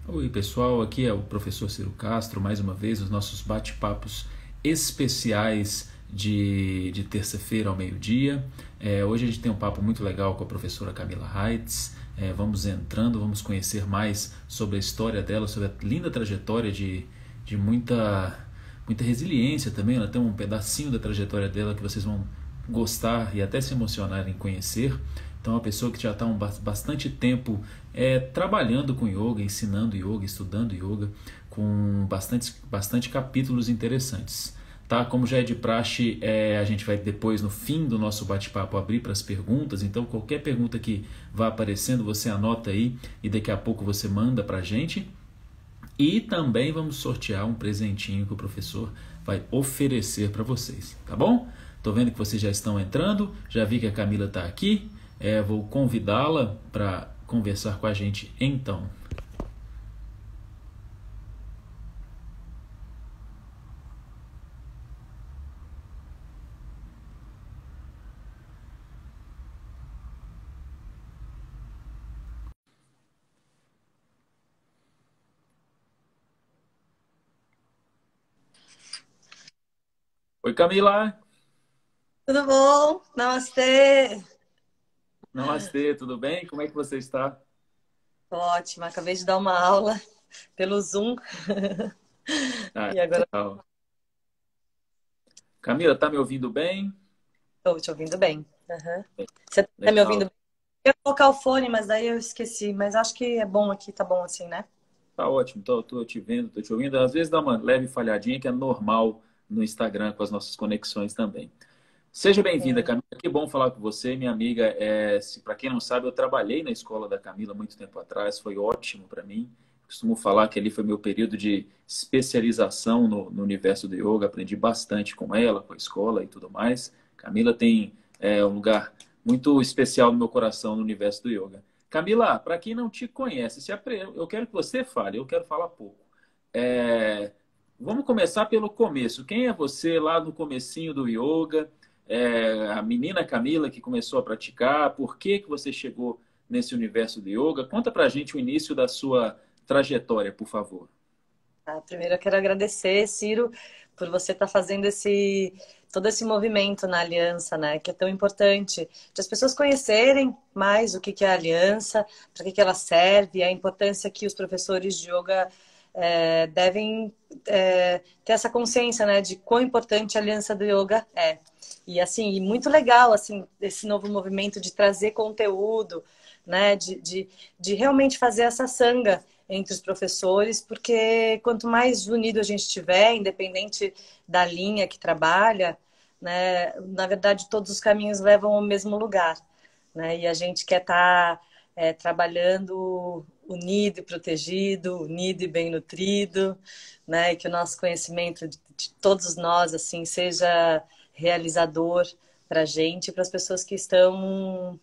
Oi, pessoal, aqui é o professor Ciro Castro, mais uma vez, os nossos bate-papos especiais de terça-feira ao meio-dia. Hoje a gente tem um papo muito legal com a professora Camila Reitz. Vamos entrando, vamos conhecer mais sobre a história dela, sobre a linda trajetória de muita resiliência também. Ela tem um pedacinho da trajetória dela que vocês vão gostar e até se emocionar em conhecer. Então, é uma pessoa que já está bastante tempo trabalhando com yoga, ensinando yoga, estudando yoga, com bastante capítulos interessantes. Tá? Como já é de praxe, a gente vai depois, no fim do nosso bate-papo, abrir para as perguntas. Então, qualquer pergunta que vá aparecendo, você anota aí e daqui a pouco você manda para a gente. E também vamos sortear um presentinho que o professor vai oferecer para vocês, tá bom? Tô vendo que vocês já estão entrando, já vi que a Camila está aqui. Vou convidá-la para conversar com a gente então. Oi, Camila! Tudo bom? Namastê! Namastê, tudo bem? Como é que você está? Tô ótima, acabei de dar uma aula pelo Zoom Ah, e agora legal. Camila, tá me ouvindo bem? estou te ouvindo bem. Aham. Bem, Você tá me ouvindo legal. bem? Eu ia colocar o fone, mas daí eu esqueci. Mas acho que é bom aqui, tá bom assim, né? Tá ótimo, tô te vendo, tô te ouvindo. Às vezes dá uma leve falhadinha que é normal no Instagram com as nossas conexões também. Seja bem-vinda, Sim. Camila. Que bom falar com você, minha amiga. Para quem não sabe, eu trabalhei na escola da Camila muito tempo atrás, foi ótimo para mim. Costumo falar que ali foi meu período de especialização no universo do yoga. Aprendi bastante com ela, com a escola e tudo mais. Camila tem um lugar muito especial no meu coração no universo do yoga. Camila, para quem não te conhece, eu quero que você fale, eu quero falar pouco. É, Vamos começar pelo começo. Quem é você lá no comecinho do yoga? A menina Camila que começou a praticar, por que que você chegou nesse universo do yoga? Conta pra gente o início da sua trajetória, por favor. Primeiro eu quero agradecer, Ciro, por você estar fazendo todo esse movimento na aliança, né? Que é tão importante, de as pessoas conhecerem mais o que que é a aliança, para que que ela serve, a importância que os professores de yoga devem ter essa consciência, né, de quão importante a aliança do yoga é. E assim, e muito legal assim esse novo movimento de trazer conteúdo, né, de realmente fazer essa sanga entre os professores, porque quanto mais unido a gente estiver, independente da linha que trabalha, né, na verdade todos os caminhos levam ao mesmo lugar, né? E a gente quer estar trabalhando unido e protegido, unido e bem nutrido, né? E que o nosso conhecimento de todos nós assim seja realizador para a gente e para as pessoas que estão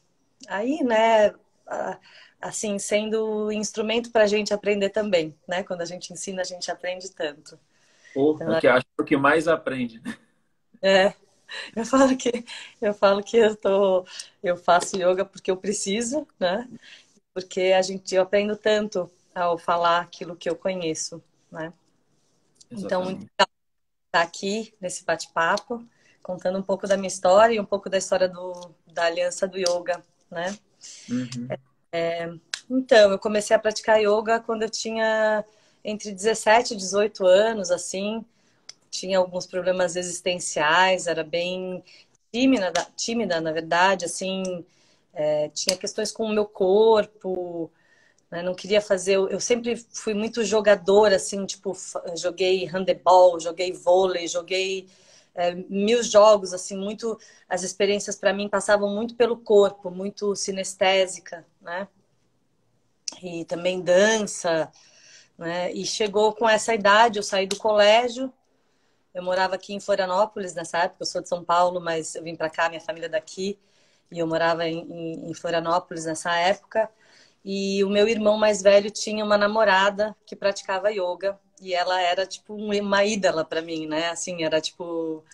aí, né? Assim, sendo instrumento para a gente aprender também, né? Quando a gente ensina, a gente aprende tanto. Ou Então, é que acho que é o que mais aprende, né? é, eu falo que eu faço yoga porque eu preciso, né? Porque eu aprendo tanto ao falar aquilo que eu conheço, né? Então, muito Exatamente. legal estar aqui nesse bate-papo, contando um pouco da minha história e um pouco da história da Aliança do Yoga, né? Uhum. Então, eu comecei a praticar yoga quando eu tinha entre 17 e 18 anos, assim. Tinha alguns problemas existenciais, era bem tímida, na verdade, assim. Tinha questões com o meu corpo, né? Não queria fazer. Eu sempre fui muito jogadora, assim, tipo, joguei handebol, joguei vôlei, joguei mil jogos, assim, muito. As experiências para mim passavam muito pelo corpo, muito sinestésica, né? E também dança, né? E chegou com essa idade, eu saí do colégio, eu morava aqui em Florianópolis nessa época, eu sou de São Paulo, mas eu vim para cá, minha família é daqui, e eu morava em Florianópolis nessa época. E o meu irmão mais velho tinha uma namorada que praticava yoga, e ela era tipo uma ídola para mim, né? Assim, era tipo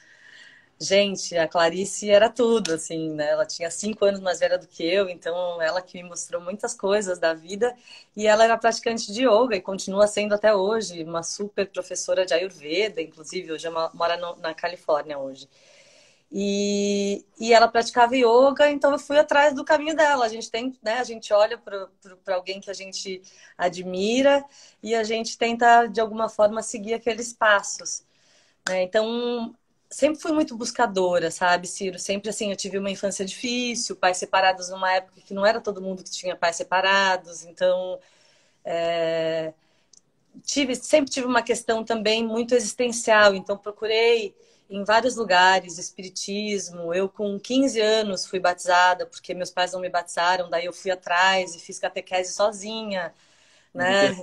Gente, a Clarice era tudo, assim, né? Ela tinha 5 anos mais velha do que eu, então ela que me mostrou muitas coisas da vida. E ela era praticante de yoga e continua sendo até hoje uma super professora de Ayurveda, inclusive, hoje ela mora na Califórnia hoje. E ela praticava yoga, então eu fui atrás do caminho dela. A gente tem, né? A gente olha para alguém que a gente admira e a gente tenta, de alguma forma, seguir aqueles passos, né? Então, sempre fui muito buscadora, sabe, Ciro? Sempre assim, eu tive uma infância difícil, pais separados numa época que não era todo mundo que tinha pais separados, então sempre tive uma questão também muito existencial, então procurei em vários lugares espiritismo. Eu com 15 anos fui batizada porque meus pais não me batizaram, daí eu fui atrás e fiz catequese sozinha, né?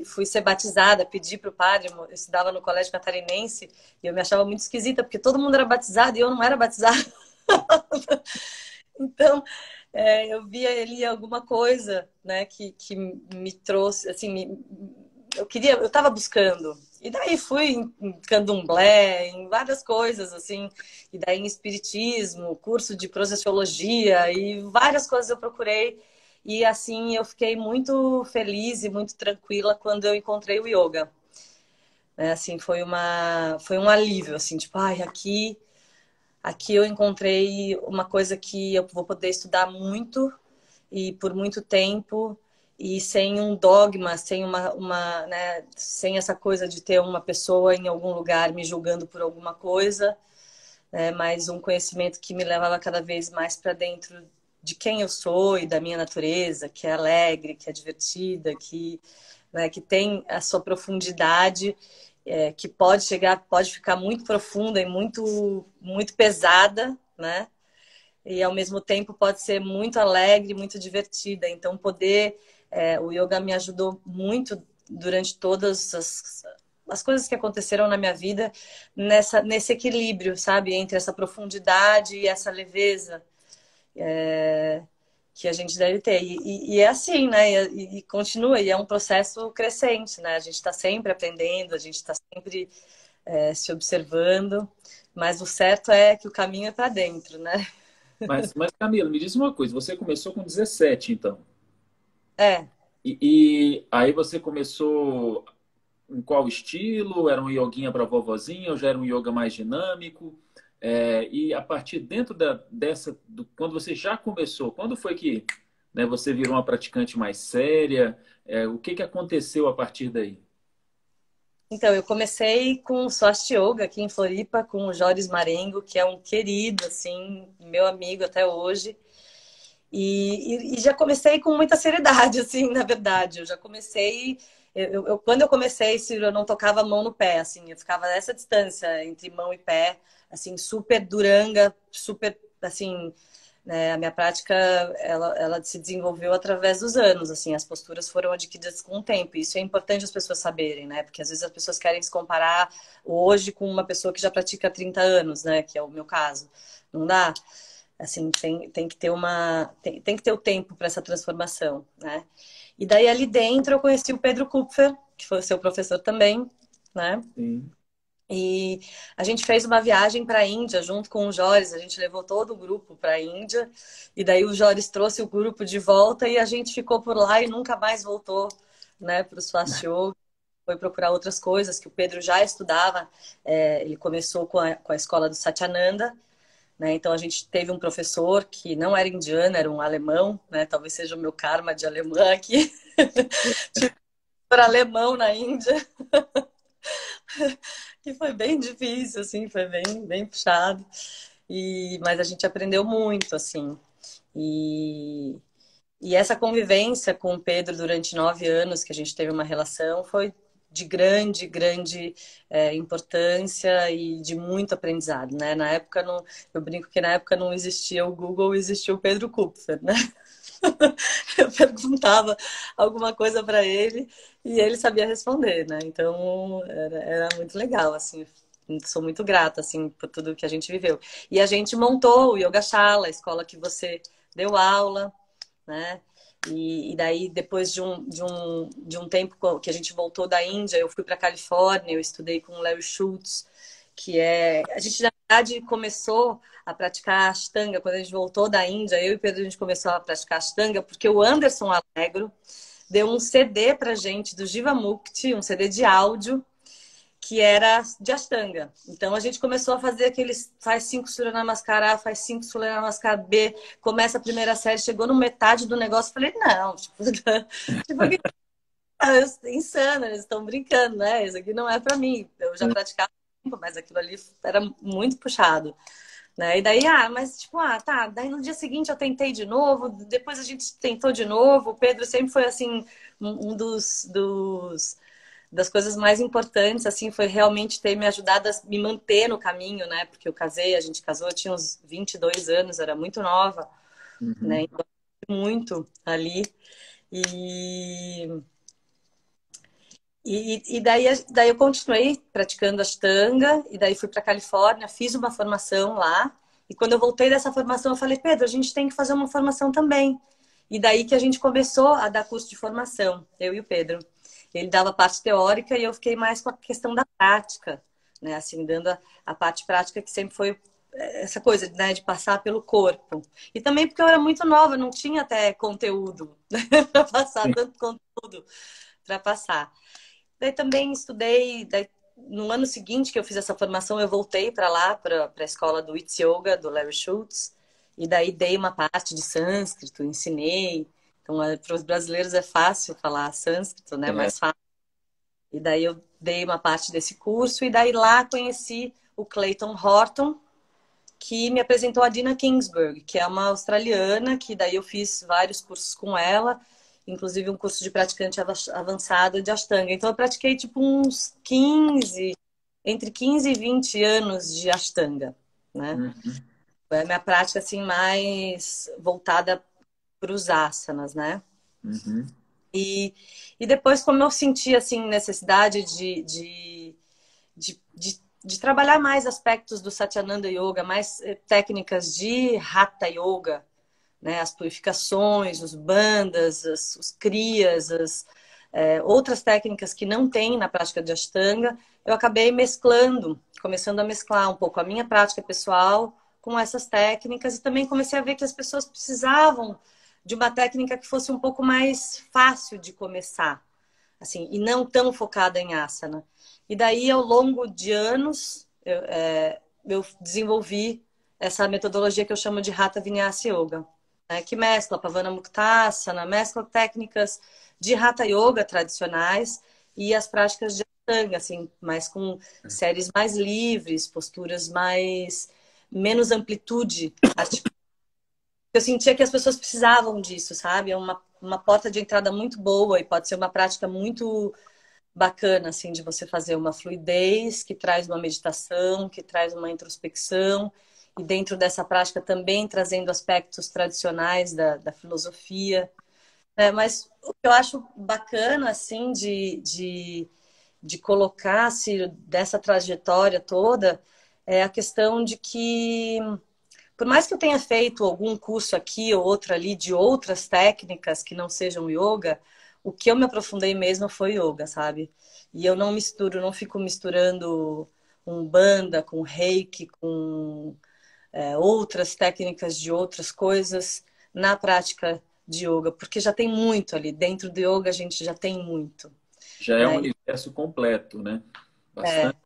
Fui ser batizada, pedi para o padre, eu estudava no colégio catarinense e eu me achava muito esquisita, porque todo mundo era batizado e eu não era batizada. Então, eu via ele alguma coisa, né, que me trouxe, assim, eu estava buscando. E daí fui em candomblé, em várias coisas, assim, e daí em espiritismo, curso de processiologia, e várias coisas eu procurei. E assim, eu fiquei muito feliz e muito tranquila quando eu encontrei o yoga. Assim, foi um alívio, assim, tipo, ai, aqui eu encontrei uma coisa que eu vou poder estudar muito e por muito tempo e sem um dogma, sem né, sem essa coisa de ter uma pessoa em algum lugar me julgando por alguma coisa, né, mas um conhecimento que me levava cada vez mais para dentro de quem eu sou e da minha natureza, que é alegre, que é divertida, né, que tem a sua profundidade, que pode ficar muito profunda e muito pesada, né? E ao mesmo tempo pode ser muito alegre, muito divertida. Então, o yoga me ajudou muito durante todas as coisas que aconteceram na minha vida nesse equilíbrio, sabe, entre essa profundidade e essa leveza que a gente deve ter. E é assim, né? E continua, e é um processo crescente, né? A gente está sempre aprendendo, a gente está sempre se observando, mas o certo é que o caminho é para dentro, né? Mas Camila, me diz uma coisa, você começou com 17, então. É. E aí você começou em qual estilo? Era um yoguinha para vovozinha ou já era um yoga mais dinâmico? E a partir dentro quando você já começou, quando foi que, né, você virou uma praticante mais séria? O que que aconteceu a partir daí? Então, eu comecei com o Swast Yoga aqui em Floripa, com o Joris Marengo, que é um querido, assim, meu amigo até hoje. E já comecei com muita seriedade, assim, na verdade. Eu já comecei. Quando eu comecei, Ciro, eu não tocava a mão no pé, assim, eu ficava nessa distância entre mão e pé, assim, super duranga, super, assim, né, a minha prática, ela se desenvolveu através dos anos, assim, as posturas foram adquiridas com o tempo. Isso é importante as pessoas saberem, né, porque às vezes as pessoas querem se comparar hoje com uma pessoa que já pratica há 30 anos, né, que é o meu caso. Não dá. Assim, tem que ter tem que ter o tempo para essa transformação, né? E daí ali dentro eu conheci o Pedro Kupfer, que foi seu professor também, né? Sim. E a gente fez uma viagem para a Índia junto com o Joris, a gente levou todo o grupo para a Índia, e daí o Joris trouxe o grupo de volta e a gente ficou por lá e nunca mais voltou, né, para o Swastika. Foi procurar outras coisas que o Pedro já estudava. Ele começou com a escola do Satyananda, né? Então a gente teve um professor que não era indiano, era um alemão, né? Talvez seja o meu karma de alemã aqui. Tive um alemão na Índia, que foi bem difícil, assim, foi bem puxado. Mas a gente aprendeu muito, assim. E, e essa convivência com o Pedro durante 9 anos, que a gente teve uma relação, foi de grande importância e de muito aprendizado, né? Na época, não, eu brinco que na época não existia o Google, existia o Pedro Kupfer, né? Eu perguntava alguma coisa para ele e ele sabia responder, né? Então era muito legal, assim. Sou muito grata, assim, por tudo que a gente viveu. E a gente montou o Yogashala, a escola que você deu aula, né? E daí, depois de um tempo que a gente voltou da Índia, eu fui para a Califórnia, eu estudei com o Larry Schultz, que é... A gente, na verdade, começou a praticar Ashtanga, quando a gente voltou da Índia, eu e o Pedro, a gente começou a praticar Ashtanga, porque o Anderson Allegro deu um CD pra gente do Jivamukti, um CD de áudio, que era de Ashtanga. Então a gente começou a fazer aqueles faz 5 Surya Namaskar A, faz 5 Surya Namaskar B, começa a primeira série, chegou no metade do negócio, falei, não, tipo, insano, eles estão brincando, né? Isso aqui não é para mim. Eu já praticava, mas aquilo ali era muito puxado. Né? E daí, mas tipo, tá. Daí no dia seguinte eu tentei de novo, depois a gente tentou de novo. O Pedro sempre foi assim, um das coisas mais importantes, assim, foi realmente ter me ajudado a me manter no caminho, né? Porque eu casei, a gente casou, eu tinha uns 22 anos, era muito nova, né? Uhum. Então, muito ali. E, daí eu continuei praticando Ashtanga, e daí fui para Califórnia, fiz uma formação lá. E quando eu voltei dessa formação, eu falei, Pedro, a gente tem que fazer uma formação também. E daí que a gente começou a dar curso de formação, eu e o Pedro. Ele dava a parte teórica e eu fiquei mais com a questão da prática, né? Assim, dando a parte prática que sempre foi essa coisa, né, de passar pelo corpo. E também porque eu era muito nova, não tinha até conteúdo, né, para passar Sim. tanto conteúdo para passar. Daí também estudei, daí, no ano seguinte que eu fiz essa formação, eu voltei para lá, para a escola do It's Yoga, do Larry Schultz, e daí dei uma parte de sânscrito, ensinei. Então, para os brasileiros é fácil falar sânscrito, né? É, Mais fácil. E daí eu dei uma parte desse curso, e daí lá conheci o Clayton Horton, que me apresentou a Dina Kingsburg, que é uma australiana, que daí eu fiz vários cursos com ela, inclusive um curso de praticante avançado de Ashtanga. Então eu pratiquei tipo uns 15, entre 15 e 20 anos de Ashtanga, né? uhum. Foi a minha prática assim mais voltada para os asanas, né? Uhum. E, e depois, como eu senti assim necessidade de trabalhar mais aspectos do Satyananda Yoga, mais técnicas de Hatha Yoga, né? As purificações, os bandhas, os kriyas, outras técnicas que não tem na prática de Ashtanga, eu acabei mesclando, começando a mesclar um pouco a minha prática pessoal com essas técnicas e também comecei a ver que as pessoas precisavam de uma técnica que fosse um pouco mais fácil de começar, assim, e não tão focada em asana. E daí, ao longo de anos, eu desenvolvi essa metodologia que eu chamo de Hatha Vinyasa Yoga, né, que mescla Pavana Muktasana, mescla técnicas de Hatha Yoga tradicionais e as práticas de Ashtanga, assim, mais com séries mais livres, posturas mais menos amplitude articular. Eu sentia que as pessoas precisavam disso, sabe? É uma porta de entrada muito boa e pode ser uma prática muito bacana, assim, de você fazer uma fluidez que traz uma meditação, que traz uma introspecção e dentro dessa prática também trazendo aspectos tradicionais da filosofia. Mas o que eu acho bacana, assim, de colocar, Ciro, dessa trajetória toda, é a questão de que por mais que eu tenha feito algum curso aqui ou outro ali de outras técnicas que não sejam yoga, o que eu me aprofundei mesmo foi yoga, sabe? E eu não misturo, não fico misturando Umbanda com Reiki, com outras técnicas de outras coisas na prática de yoga, porque já tem muito ali. Dentro do yoga a gente já tem muito, Já é um né? universo completo, né? É, Bastante.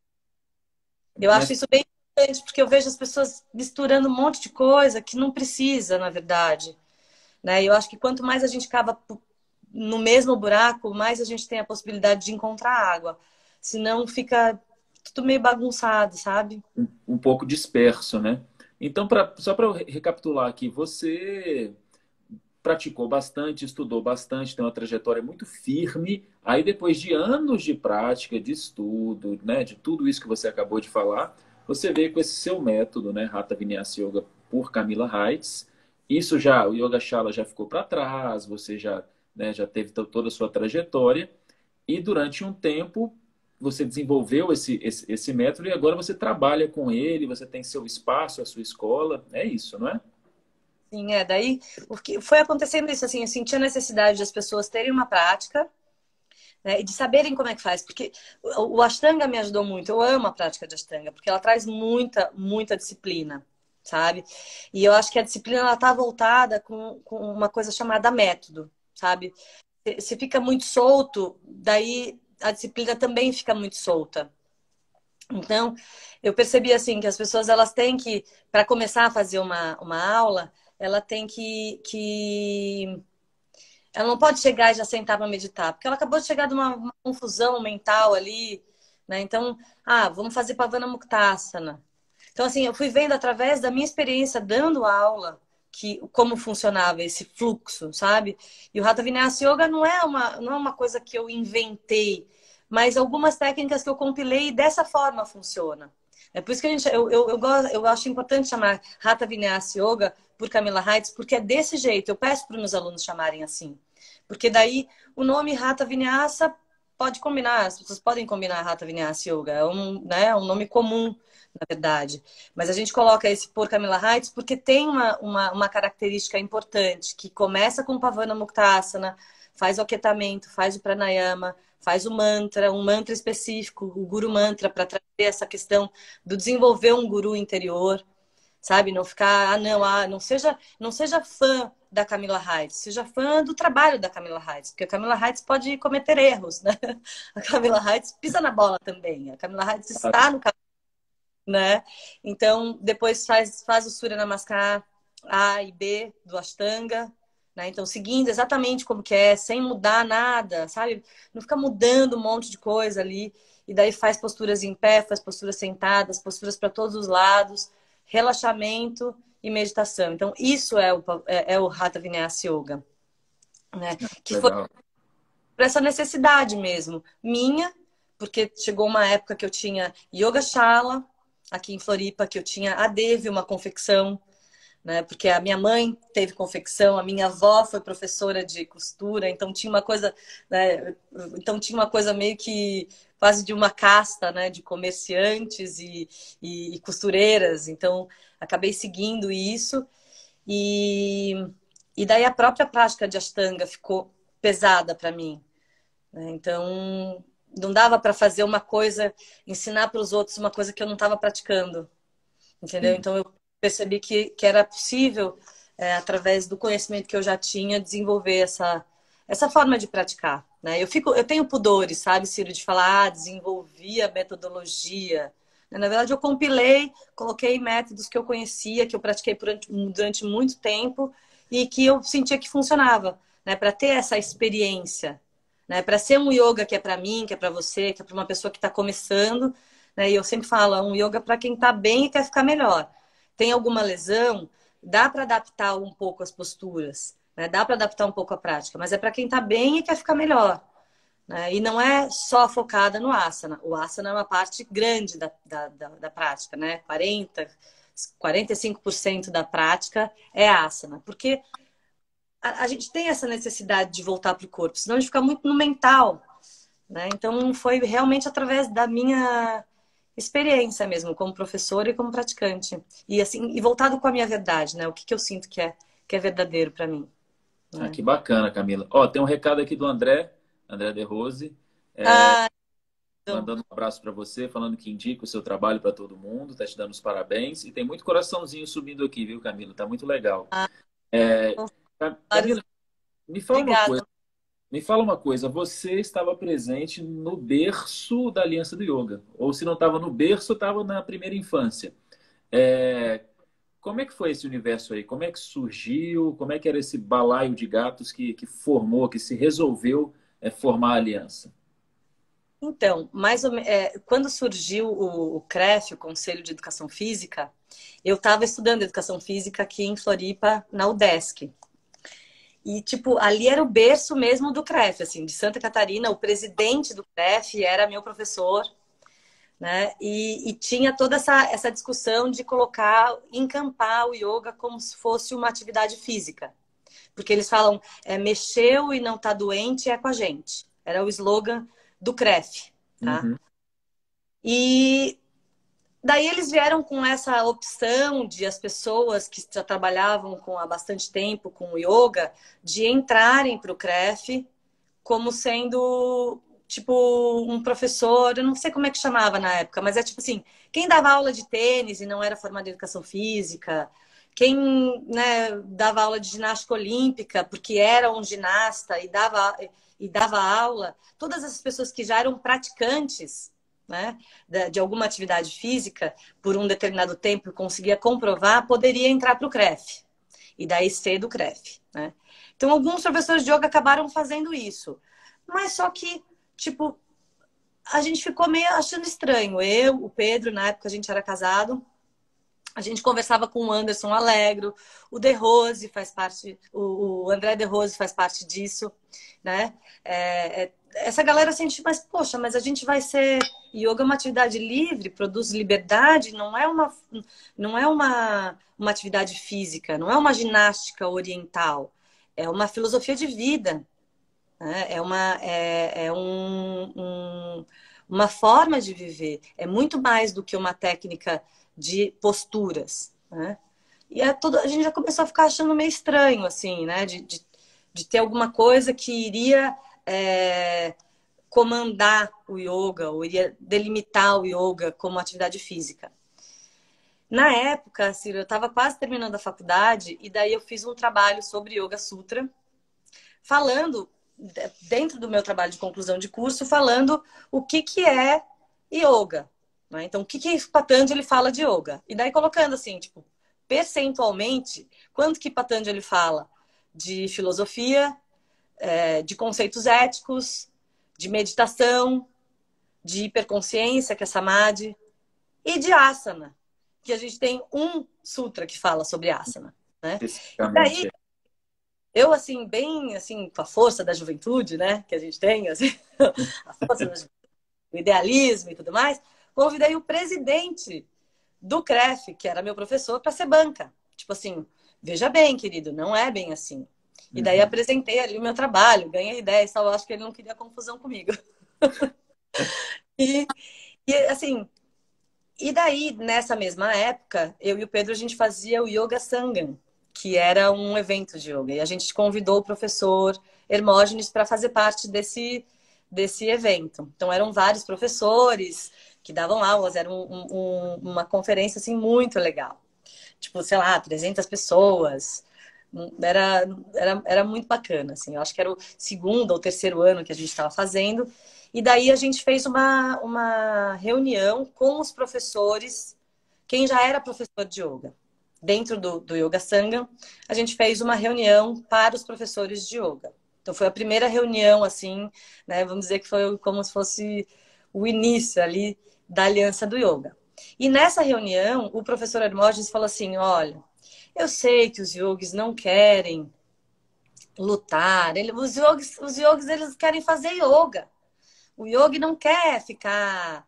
eu acho Mas isso bem importante, porque eu vejo as pessoas misturando um monte de coisa que não precisa, na verdade. Né? E eu acho que quanto mais a gente cava no mesmo buraco, mais a gente tem a possibilidade de encontrar água. Senão fica tudo meio bagunçado, sabe? um pouco disperso, né? Então, só para recapitular aqui, você praticou bastante, estudou bastante, tem uma trajetória muito firme. Aí, depois de anos de prática, de estudo, né, de tudo isso que você acabou de falar, você veio com esse seu método, né, Hatha Vinyasa Yoga por Camila Heitz. Isso já, o Yoga Shala já ficou para trás, você já, né, já teve toda a sua trajetória. E durante um tempo você desenvolveu esse método e agora você trabalha com ele, você tem seu espaço, a sua escola. É isso, não é? Sim, daí porque foi acontecendo isso assim, eu senti a necessidade das pessoas terem uma prática né? E de saberem como é que faz, porque o Ashtanga me ajudou muito. Eu amo a prática de Ashtanga, porque ela traz muita disciplina, sabe? E eu acho que a disciplina ela tá voltada com uma coisa chamada método, sabe? Se fica muito solto, daí a disciplina também fica muito solta. Então, eu percebi assim que as pessoas elas têm que, para começar a fazer uma aula, ela tem que ela não pode chegar e já sentar para meditar, porque ela acabou de chegar de uma confusão mental ali, né? Então, vamos fazer Pavana Muktasana. Então, assim, eu fui vendo através da minha experiência dando aula que como funcionava esse fluxo, sabe? E o Hatha Vinyasa Yoga não é uma coisa que eu inventei, mas algumas técnicas que eu compilei e dessa forma funciona. É por isso que eu acho importante chamar Hatha Vinyasa Yoga por Camila Heitz, porque é desse jeito. Eu peço para os meus alunos chamarem assim. Porque daí o nome Hatha Vinyasa pode combinar, as pessoas podem combinar Hatha Vinyasa Yoga. É um nome comum, na verdade. Mas a gente coloca esse por Camila Heitz porque tem uma característica importante, que começa com Pavana Muktasana, faz o aquietamento, faz o pranayama, faz o mantra, um mantra específico, o guru mantra, para trazer essa questão do desenvolver um guru interior, sabe? Não ficar, não seja fã da Camila Heitz, seja fã do trabalho da Camila Heitz, porque a Camila Heitz pode cometer erros, né? A Camila Heitz pisa na bola também, a Camila Heitz está no caminho, né? Então, depois faz o Surya Namaskar A e B do Ashtanga, né? Então, seguindo exatamente como que é, sem mudar nada, sabe? Não fica mudando um monte de coisa ali. E daí faz posturas em pé, faz posturas sentadas, posturas para todos os lados, relaxamento e meditação. Então, isso é o Hatha Vinyasa Yoga, né? Que foi Legal. por essa necessidade mesmo, minha, porque chegou uma época que eu tinha Yoga Shala, aqui em Floripa, que eu tinha a Devi, uma confecção, né? Porque a minha mãe teve confecção, a minha avó foi professora de costura, então tinha uma coisa, né? Então tinha uma coisa meio que quase de uma casta, né? De comerciantes e costureiras. Então acabei seguindo isso e, e daí a própria prática de Ashtanga ficou pesada para mim, né? Então não dava para fazer uma coisa, ensinar para os outros uma coisa que eu não estava praticando. Entendeu? Sim. Então eu percebi que era possível, através do conhecimento que eu já tinha, desenvolver essa forma de praticar, né? Eu tenho pudores, sabe, Ciro, de falar, desenvolvi a metodologia. Na verdade, eu compilei, coloquei métodos que eu conhecia, que eu pratiquei durante muito tempo e que eu sentia que funcionava, né? Para ter essa experiência, né? Para ser um yoga que é para mim, que é para você, que é para uma pessoa que está começando, né? E eu sempre falo, é um yoga para quem está bem e quer ficar melhor. Tem alguma lesão, dá para adaptar um pouco as posturas, né? Dá para adaptar um pouco a prática, mas é para quem está bem e quer ficar melhor, né? E não é só focada no asana. O asana é uma parte grande da prática, né? 45% da prática é asana, porque a gente tem essa necessidade de voltar para o corpo, senão a gente fica muito no mental, né? Então foi realmente através da minha experiência mesmo, como professora e como praticante. E assim, e voltado com a minha verdade, né? O que eu sinto que é verdadeiro para mim, Ah, né? que bacana, Camila. Ó, tem um recado aqui do André, André De Rose, Ah, então, mandando um abraço para você, falando que indica o seu trabalho para todo mundo, tá te dando os parabéns. E tem muito coraçãozinho subindo aqui, viu, Camila? Tá muito legal. ah, É, são vários. Camila, me fala uma Obrigada. coisa. Me fala uma coisa, você estava presente no berço da Aliança do Yoga, ou se não estava no berço, estava na primeira infância. É, como é que foi esse universo aí? Como é que surgiu? Como é que era esse balaio de gatos que formou, que se resolveu formar a aliança? Então, quando surgiu o CREF, o Conselho de Educação Física, eu estava estudando educação física aqui em Floripa, na UDESC. E, tipo, ali era o berço mesmo do CREF, assim, de Santa Catarina. O presidente do CREF era meu professor, né? E tinha toda essa discussão de encampar o yoga como se fosse uma atividade física. Porque eles falam, mexeu e não tá doente, é com a gente. Era o slogan do CREF, tá? Uhum. E daí eles vieram com essa opção de as pessoas que já trabalhavam há bastante tempo com o yoga, de entrarem para o CREF como sendo, tipo, um professor, eu não sei como é que chamava na época, mas é tipo assim, quem dava aula de tênis e não era formado em educação física, quem, né, dava aula de ginástica olímpica porque era um ginasta e dava aula, todas essas pessoas que já eram praticantes, né, de alguma atividade física por um determinado tempo e conseguia comprovar, poderia entrar para o CREF e daí ser do CREF, né? Então, alguns professores de yoga acabaram fazendo isso. Mas só que, tipo, a gente ficou meio achando estranho. Eu, o Pedro, na época a gente era casado, a gente conversava com o Anderson Alegro, o De Rose faz parte, o André De Rose faz parte disso, né? Essa galera sente, mas poxa, mas a gente vai ser. Yoga é uma atividade livre, produz liberdade, não é uma atividade física, não é uma ginástica oriental, é uma filosofia de vida, né? Uma forma de viver, é muito mais do que uma técnica de posturas, né? E a gente já começou a ficar achando meio estranho, assim, né? De ter alguma coisa que iria comandar o yoga, ou iria delimitar o yoga como atividade física. Na época, Ciro, eu estava quase terminando a faculdade e daí eu fiz um trabalho sobre Yoga Sutra, falando, dentro do meu trabalho de conclusão de curso, falando o que é yoga, né? Então, o que Patanjali fala de yoga? E daí colocando assim, tipo, percentualmente, quanto que Patanjali fala de filosofia, de conceitos éticos, de meditação, de hiperconsciência, que é Samadhi, e de asana, que a gente tem um sutra que fala sobre asana, né? E daí, Especificamente. eu, assim, bem, assim, com a força da juventude, né, que a gente tem, assim, a força do idealismo e tudo mais, convidei o presidente do CREF, que era meu professor, para ser banca. Tipo assim, veja bem, querido, não é bem assim. E daí Uhum. apresentei ali o meu trabalho, ganhei ideia e tal. Eu acho que ele não queria confusão comigo. E, e assim, e daí, nessa mesma época, eu e o Pedro, a gente fazia o Yoga Sangam, que era um evento de yoga. E a gente convidou o professor Hermógenes para fazer parte desse evento. Então, eram vários professores que davam aulas, era uma conferência, assim, muito legal. Tipo, sei lá, 300 pessoas. Era muito bacana, assim. Eu acho que era o segundo ou terceiro ano que a gente estava fazendo. E daí a gente fez uma reunião com os professores, quem já era professor de yoga. Dentro do Yoga Sangam, a gente fez uma reunião para os professores de yoga. Então foi a primeira reunião, assim, né? Vamos dizer que foi como se fosse o início ali da Aliança do Yoga. E nessa reunião, o professor Hermógenes falou assim: olha, eu sei que os yogis não querem lutar, os yogis eles querem fazer yoga. O yogi não quer ficar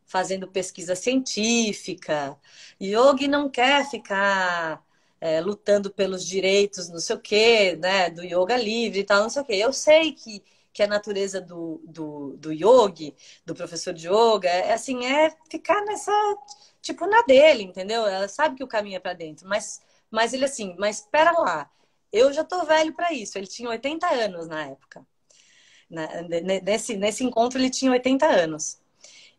fazendo pesquisa científica. Yogi não quer ficar lutando pelos direitos, não sei o quê, né, do yoga livre e tal, não sei o quê. Eu sei que a natureza do yogi, do professor de yoga, assim, é ficar nessa, tipo, na dele, entendeu? Ela sabe que o caminho é para dentro, mas ele assim, mas espera lá, eu já tô velho para isso. Ele tinha 80 anos na época. Nesse encontro ele tinha 80 anos.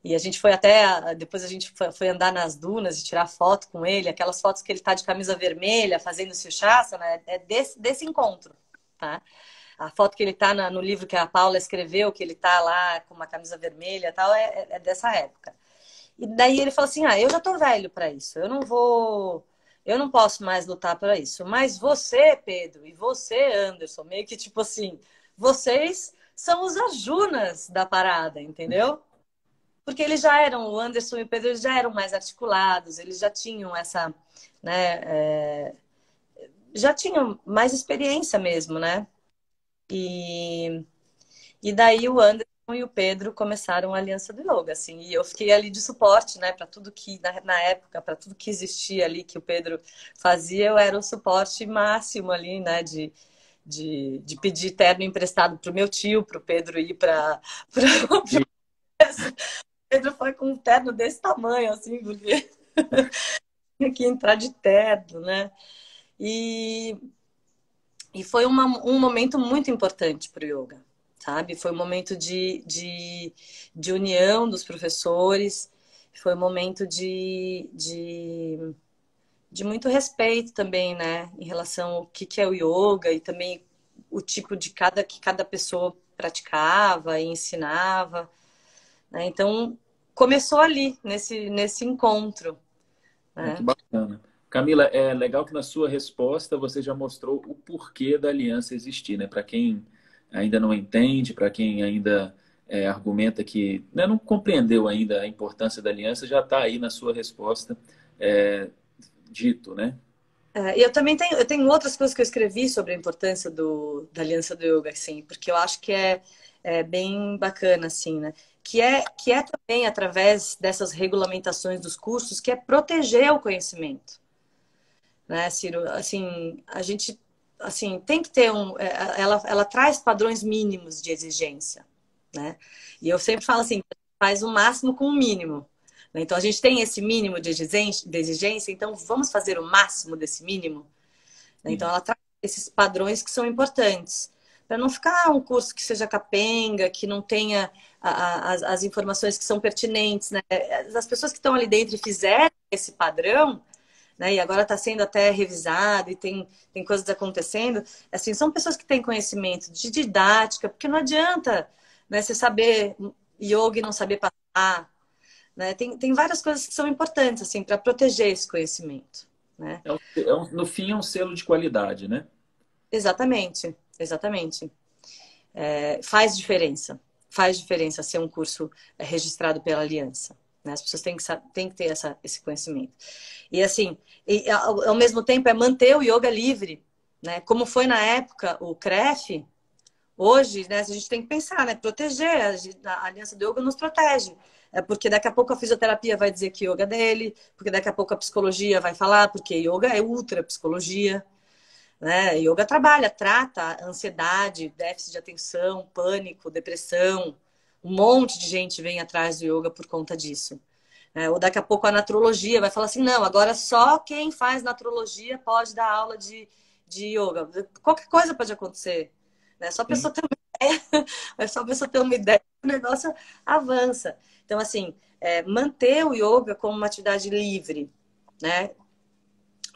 E a gente foi até. Depois a gente foi andar nas dunas e tirar foto com ele, aquelas fotos que ele tá de camisa vermelha fazendo Shasana, né? É desse encontro, tá? A foto que ele tá no livro que a Paula escreveu, que ele tá lá com uma camisa vermelha e tal, é dessa época. E daí ele falou assim: ah, eu já tô velho para isso, eu não vou. Eu não posso mais lutar para isso. Mas você, Pedro, e você, Anderson, meio que tipo assim, vocês são os ajunas da parada, entendeu? Porque eles já eram, o Anderson e o Pedro, eles já eram mais articulados, eles já tinham essa, né, já tinham mais experiência mesmo, né? E, e daí o Anderson e o Pedro começaram a Aliança do Yoga, assim, e eu fiquei ali de suporte, né, para tudo que, na época, para tudo que existia ali que o Pedro fazia, eu era o suporte máximo ali, né, de pedir terno emprestado pro meu tio, pro Pedro ir para Pedro foi com um terno desse tamanho, assim, porque tinha que entrar de terno, né? E, E foi um momento muito importante para o yoga, sabe? Foi um momento de união dos professores, foi um momento de muito respeito também, né? Em relação ao que é o yoga e também o tipo de que cada pessoa praticava e ensinava, né? Então, começou ali, nesse encontro, Ah, que né? bacana. Camila, é legal que na sua resposta você já mostrou o porquê da aliança existir, né? Para quem ainda não entende, para quem ainda argumenta que né, não compreendeu ainda a importância da aliança, já está aí na sua resposta é, dito, né? E eu tenho outras coisas que eu escrevi sobre a importância da Aliança do Yoga, assim, porque eu acho que é bem bacana, assim, né? Que é também através dessas regulamentações dos cursos, que é proteger o conhecimento, né, Ciro? Assim, a gente, assim, tem que ter ela traz padrões mínimos de exigência, né? E eu sempre falo assim, faz o máximo com o mínimo. Né? Então, a gente tem esse mínimo de exigência, então vamos fazer o máximo desse mínimo. Né? Então, Sim. ela traz esses padrões que são importantes. Para não ficar um curso que seja capenga, que não tenha as informações que são pertinentes. Né? As pessoas que estão ali dentro e fizeram esse padrão, né? E agora está sendo até revisado e tem coisas acontecendo. Assim, são pessoas que têm conhecimento de didática, porque não adianta, né, você saber yoga e não saber passar. Né? Tem várias coisas que são importantes assim para proteger esse conhecimento. Né? No fim, é um selo de qualidade, né? Exatamente, exatamente. Faz diferença. Faz diferença ser um curso registrado pela Aliança. Né? As pessoas têm que ter esse conhecimento. E assim, ao mesmo tempo é manter o yoga livre. Né? Como foi na época o CREF, hoje né, a gente tem que pensar, né? Proteger. A Aliança do Yoga nos protege. Porque daqui a pouco a fisioterapia vai dizer que yoga é dele, porque daqui a pouco a psicologia vai falar, porque yoga é ultra psicologia. Né? Yoga trata ansiedade, déficit de atenção, pânico, depressão. Um monte de gente vem atrás do yoga por conta disso. Ou daqui a pouco a natrologia vai falar assim, não, agora só quem faz natrologia pode dar aula de yoga. Qualquer coisa pode acontecer. Né? Só a Sim. pessoa ter uma ideia, é só a pessoa ter uma ideia, o negócio avança. Então, assim, manter o yoga como uma atividade livre, né?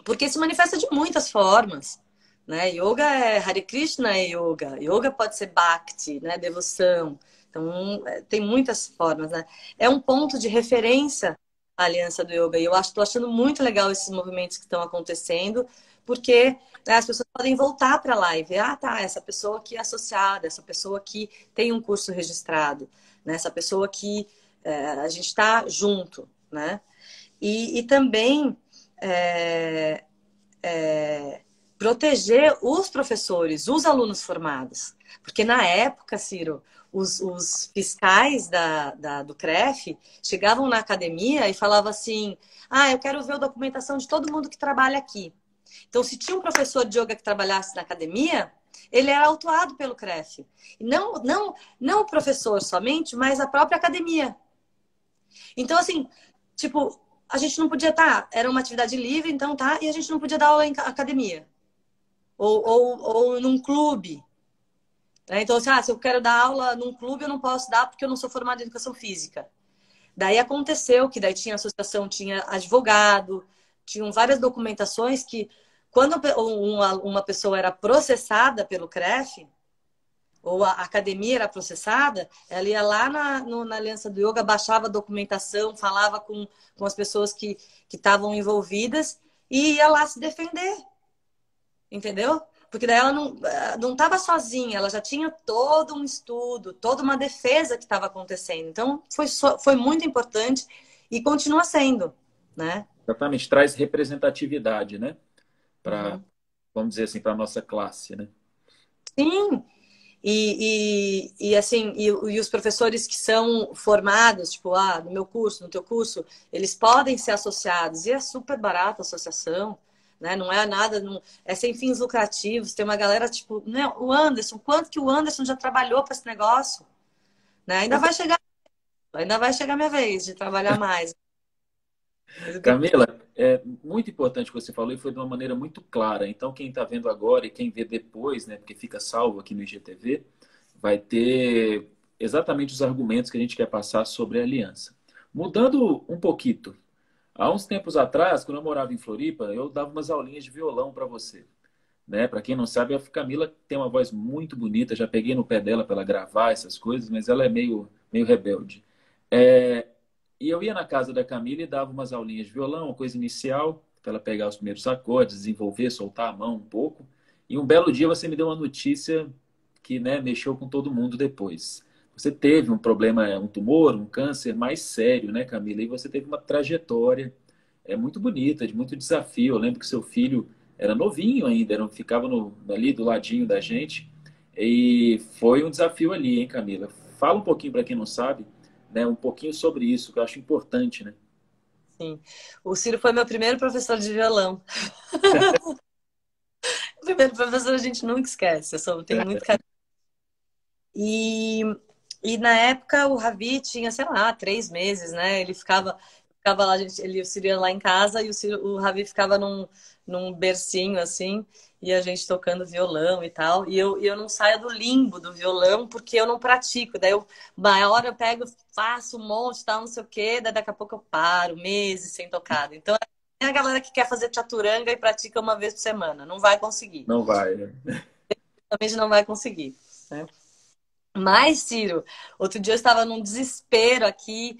Porque se manifesta de muitas formas. Né? Yoga Hare Krishna é yoga. Yoga pode ser bhakti, né? Devoção. Então, tem muitas formas. Né? É um ponto de referência a Aliança do Yoga. E eu estou achando muito legal esses movimentos que estão acontecendo, porque né, as pessoas podem voltar para lá e ver, ah, tá, essa pessoa aqui é associada, essa pessoa aqui tem um curso registrado, né? Essa pessoa aqui a gente está junto, né? E também é, proteger os professores, os alunos formados. Porque na época, Ciro, os fiscais do CREF chegavam na academia e falavam assim: ah, eu quero ver a documentação de todo mundo que trabalha aqui. Então, se tinha um professor de yoga que trabalhasse na academia, ele era autuado pelo CREF. E não o professor somente, mas a própria academia. Então, assim, tipo, a gente não podia estar, era uma atividade livre, então tá, e a gente não podia dar aula em academia. Ou num clube. Né? Então, assim, se eu quero dar aula num clube, eu não posso dar porque eu não sou formada em educação física. Daí aconteceu que daí tinha associação, tinha advogado, tinham várias documentações que, quando uma pessoa era processada pelo CREF, ou a academia era processada, ela ia lá na Aliança do Yoga, baixava a documentação, falava com as pessoas que estavam envolvidas e ia lá se defender. Entendeu? Porque daí ela não estava sozinha, ela já tinha todo um estudo, toda uma defesa que estava acontecendo. Então, foi muito importante e continua sendo, né? Exatamente. Traz representatividade, né? Para, Uhum. vamos dizer assim, para a nossa classe, né? Sim, assim, e os professores que são formados, tipo, no meu curso, no teu curso, eles podem ser associados, e é super barato a associação, né? Não é nada, é sem fins lucrativos, tem uma galera, tipo, né? O Anderson, quanto que o Anderson já trabalhou para esse negócio? Né? Ainda vai chegar a minha vez de trabalhar mais. Mas o que... Camila, é muito importante o que você falou e foi de uma maneira muito clara. Então, quem está vendo agora e quem vê depois, né, porque fica salvo aqui no IGTV, vai ter exatamente os argumentos que a gente quer passar sobre a aliança. Mudando um pouquinho, há uns tempos atrás, quando eu morava em Floripa, eu dava umas aulinhas de violão para você. Né? Para quem não sabe, a Camila tem uma voz muito bonita. Já peguei no pé dela para ela gravar essas coisas, mas ela é meio rebelde. É, e eu ia na casa da Camila e dava umas aulinhas de violão, uma coisa inicial, para ela pegar os primeiros acordes, desenvolver, soltar a mão um pouco. E um belo dia você me deu uma notícia que, né, mexeu com todo mundo depois. Você teve um problema, um tumor, um câncer mais sério, né, Camila? E você teve uma trajetória muito bonita, de muito desafio. Eu lembro que seu filho era novinho ainda, ficava ali do ladinho da gente. E foi um desafio ali, hein, Camila? Fala um pouquinho para quem não sabe, né, um pouquinho sobre isso, que eu acho importante, né? Sim. O Ciro foi meu primeiro professor de violão. O primeiro professor a gente nunca esquece. Tenho muito carinho. E, e na época o Ravi tinha, sei lá, 3 meses, né? Ficava lá, o Ciro ia lá em casa e o Ravi ficava num bercinho assim, e a gente tocando violão e tal. E eu não saio do limbo do violão porque eu não pratico. Daí uma hora eu pego, faço um monte, tal, não sei o quê, daí daqui a pouco eu paro, meses sem tocar. Então é a galera que quer fazer chaturanga e pratica uma vez por semana. Não vai conseguir. Não vai, né? Realmente não vai conseguir, né? Mas, Ciro, outro dia eu estava num desespero aqui,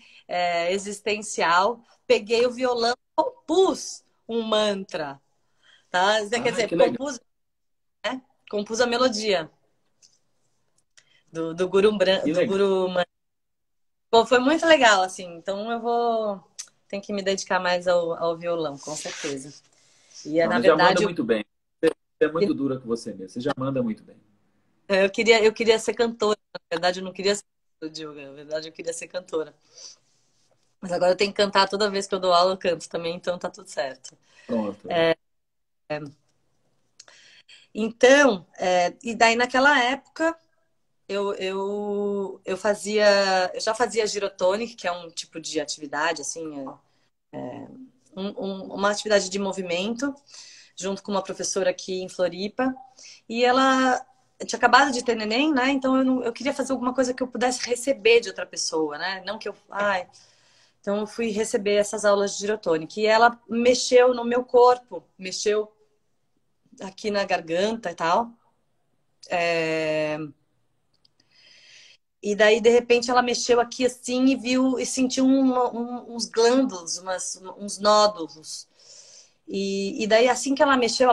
existencial. Peguei o violão, compus um mantra, tá? Quer Ah, dizer, que legal. compus a melodia do Guru, Que do legal. Guru. Pô, foi muito legal, assim. Então tenho que me dedicar mais ao violão, com certeza. E Não, na mas já manda verdade, muito bem. Você é muito dura com você mesmo. Você já manda muito bem. eu queria ser cantora. Na verdade, eu não queria ser yoga. Na verdade, eu queria ser cantora. Mas agora eu tenho que cantar toda vez que eu dou aula, eu canto também, então tá tudo certo. Pronto. Então, e daí naquela época eu já fazia girotonic, que é um tipo de atividade, assim, uma atividade de movimento, junto com uma professora aqui em Floripa. E ela tinha acabado de ter neném, né? Então eu queria fazer alguma coisa que eu pudesse receber de outra pessoa, né? Não que eu. Ai. Então eu fui receber essas aulas de girotonic. E ela mexeu no meu corpo, mexeu aqui na garganta e tal. E daí, de repente, ela mexeu aqui assim e viu e sentiu uns glândulos, uns nódulos. E daí, assim que ela mexeu,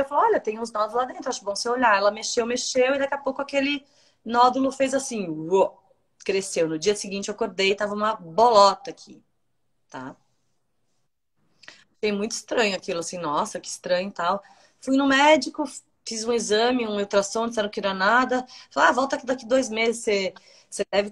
falou: Olha, tem uns nódulos lá dentro, acho bom você olhar. Ela mexeu, e daqui a pouco aquele nódulo fez assim, uou, cresceu. No dia seguinte, eu acordei e tava uma bolota aqui, tá? Achei muito estranho aquilo, assim, nossa, que estranho e tal. Fui no médico, fiz um exame, um ultrassom, disseram que era nada. Falaram, volta aqui daqui 2 meses, você deve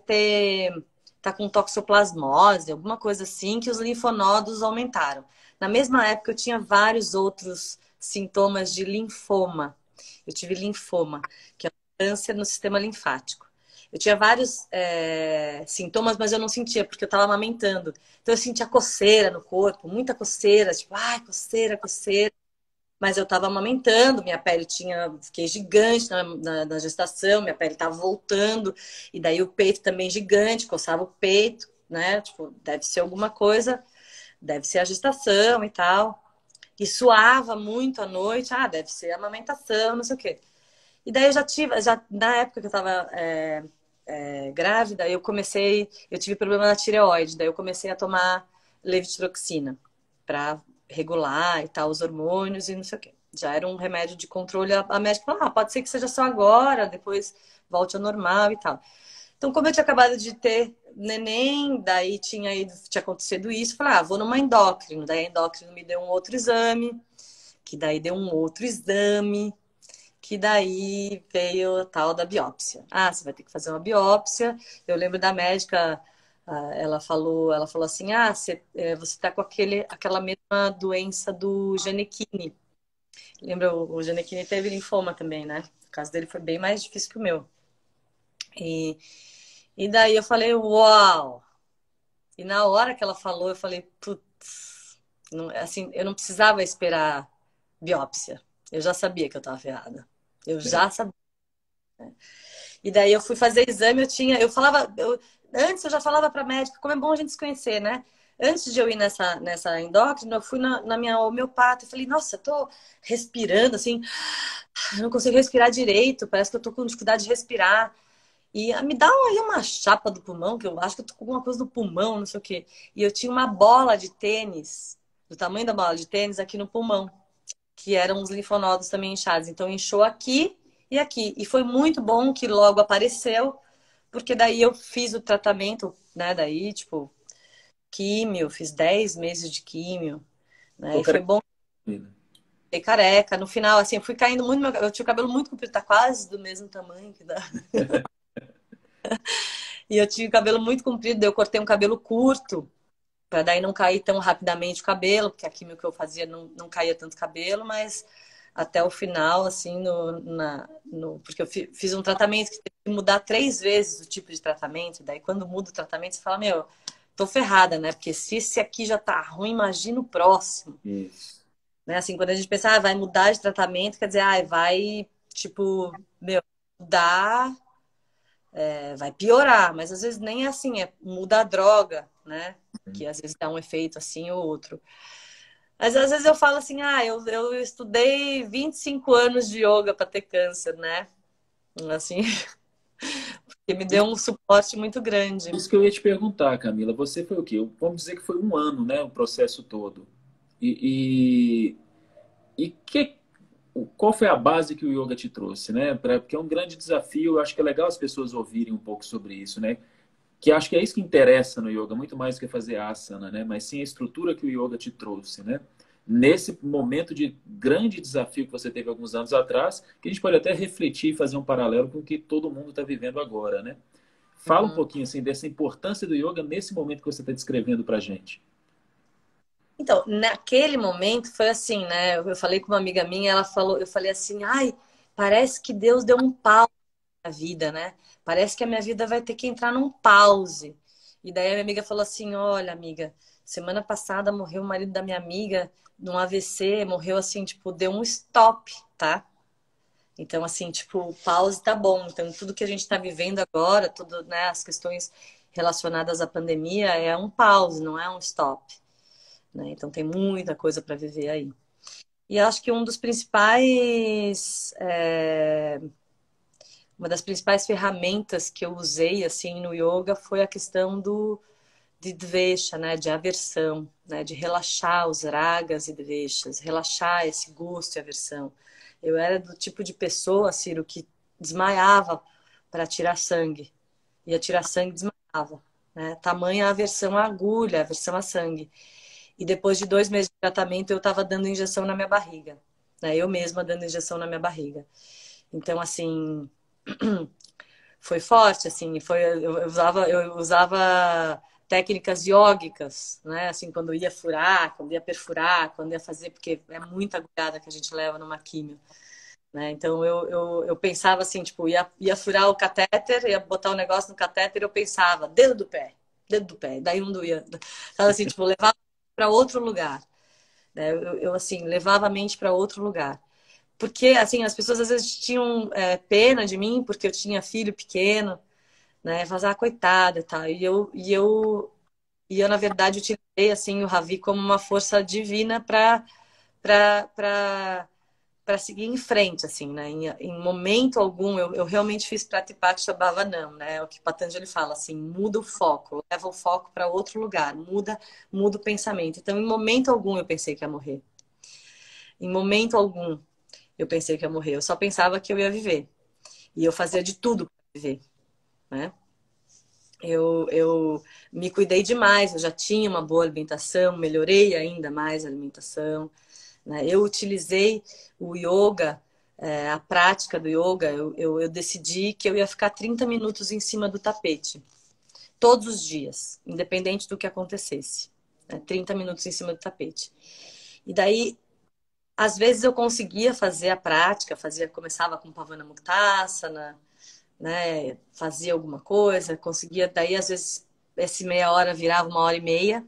tá com toxoplasmose, alguma coisa assim, que os linfonodos aumentaram. Na mesma época, eu tinha vários outros sintomas de linfoma. Eu tive linfoma, que é um câncer no sistema linfático. Eu tinha vários sintomas, mas eu não sentia, porque eu estava amamentando. Então eu sentia coceira no corpo, muita coceira, tipo, ai, coceira, coceira. Mas eu estava amamentando, minha pele fiquei gigante na gestação, minha pele estava voltando, e daí o peito também gigante, coçava o peito, né? Tipo, deve ser alguma coisa, deve ser a gestação e tal. E suava muito à noite, deve ser a amamentação, não sei o quê. E daí na época que eu estava grávida, eu tive problema na tireoide, daí eu comecei a tomar levotiroxina para regular e tal os hormônios e não sei o quê. Já era um remédio de controle. A médica falou: pode ser que seja só agora, depois volte ao normal e tal. Então, como eu tinha acabado de ter neném, daí tinha acontecido isso, eu falei: vou numa endócrino. Daí a endócrino me deu um outro exame, que daí deu um outro exame, que daí veio a tal da biópsia. Você vai ter que fazer uma biópsia. Eu lembro da médica, ela falou assim: você está com aquela mesma doença do Janequine. Lembra, o Janequine teve linfoma também, né? O caso dele foi bem mais difícil que o meu. E, e daí eu falei: uau! E na hora que ela falou, eu falei: não, assim, eu não precisava esperar biópsia. Eu já sabia que eu estava ferrada. Eu É. já sabia. E daí eu fui fazer exame, eu falava, antes eu já falava para médica, como é bom a gente se conhecer, né? Antes de eu ir nessa endócrina, eu fui na minha homeopata e falei, nossa, eu tô respirando assim, eu não consigo respirar direito, parece que eu tô com dificuldade de respirar. E me dá aí uma chapa do pulmão, que eu acho que eu tô com alguma coisa no pulmão, não sei o quê. E eu tinha uma bola de tênis, do tamanho da bola de tênis, aqui no pulmão, que eram os linfonodos também inchados. Então inchou aqui e aqui. E foi muito bom que logo apareceu, porque daí eu fiz o tratamento, né? Daí, tipo, químio, fiz 10 meses de químio, né? Ficou E foi bom. careca. Fiquei careca. No final, assim, eu fui caindo muito. Eu tinha o cabelo muito comprido, tá quase do mesmo tamanho que dá. E eu tinha o cabelo muito comprido, daí eu cortei um cabelo curto, para daí não cair tão rapidamente o cabelo, porque a químio que eu fazia não caía tanto cabelo, mas até o final, assim, porque eu fiz um tratamento que teve que mudar 3 vezes o tipo de tratamento, daí quando muda o tratamento, você fala, meu, tô ferrada, né? Porque se esse aqui já tá ruim, imagina o próximo. Isso. Né? Assim, quando a gente pensa, vai mudar de tratamento, quer dizer, vai, tipo, meu, mudar, vai piorar, mas às vezes nem é assim, muda a droga, né? Que às vezes dá um efeito assim ou outro. Mas às vezes eu falo assim, eu estudei 25 anos de yoga para ter câncer, né? Assim, que me deu um suporte muito grande. Isso que eu ia te perguntar, Camila. Você foi o quê? Vamos dizer que foi um ano, né? O processo todo. E, qual foi a base que o yoga te trouxe, né? Porque é um grande desafio. Eu acho que é legal as pessoas ouvirem um pouco sobre isso, né? Que acho que é isso que interessa no yoga, muito mais do que fazer asana, né? Mas sim a estrutura que o yoga te trouxe, né? Nesse momento de grande desafio que você teve alguns anos atrás, que a gente pode até refletir e fazer um paralelo com o que todo mundo está vivendo agora, né? Fala um Uhum. pouquinho assim dessa importância do yoga nesse momento que você está descrevendo para a gente. Então, naquele momento foi assim, né? Eu falei com uma amiga minha, ela falou, eu falei assim, ai, parece que Deus deu um pause na vida, né? Parece que a minha vida vai ter que entrar num pause. E daí a minha amiga falou assim, olha, amiga, semana passada morreu o marido da minha amiga num AVC, morreu assim, tipo, deu um stop, tá? Então, assim, tipo, pause tá bom. Então, tudo que a gente tá vivendo agora, tudo, né, as questões relacionadas à pandemia é um pause, não é um stop, né? Então, tem muita coisa para viver aí. E acho que uma das principais ferramentas que eu usei, assim, no yoga foi a questão de dvesha, né, de aversão, né, de relaxar os ragas e dveshas, relaxar esse gosto e aversão. Eu era do tipo de pessoa, Ciro, que desmaiava para tirar sangue. Ia tirar sangue e desmaiava. Né? Tamanha a aversão à agulha, a aversão a sangue. E depois de 2 meses de tratamento, eu estava dando injeção na minha barriga. Né? Eu mesma dando injeção na minha barriga. Então, assim, foi forte, assim, eu usava técnicas iógicas, né? Assim, quando ia furar, quando ia perfurar, quando ia fazer, porque é muita agulhada que a gente leva numa químio, né? Então eu pensava assim, tipo, ia furar o catéter, ia botar o negócio no catéter, eu pensava, dedo do pé, daí não doía. Sabe assim, tipo, levava para outro lugar, né? Eu assim, levava a mente para outro lugar. Porque, assim, as pessoas às vezes tinham pena de mim, porque eu tinha filho pequeno, né? Falavam, coitada e tal. E eu, na verdade, utilizei, assim, o Ravi como uma força divina para para seguir em frente, assim, né? Em momento algum, eu realmente fiz Pratipaksha Bhavanam, né? É o que Patanjali fala, assim, muda o foco, leva o foco para outro lugar, muda o pensamento. Então, em momento algum, eu pensei que ia morrer. Em momento algum, eu pensei que ia morrer. Eu só pensava que eu ia viver. E eu fazia de tudo para viver, né? Eu me cuidei demais, eu já tinha uma boa alimentação, melhorei ainda mais a alimentação, né? Eu utilizei o yoga, a prática do yoga, eu decidi que eu ia ficar 30 minutos em cima do tapete, todos os dias, independente do que acontecesse. Né? 30 minutos em cima do tapete. E daí, às vezes eu conseguia fazer a prática, começava com Pavana Muktasana, né? Fazia alguma coisa, conseguia, daí às vezes esse meia hora virava 1 hora e meia.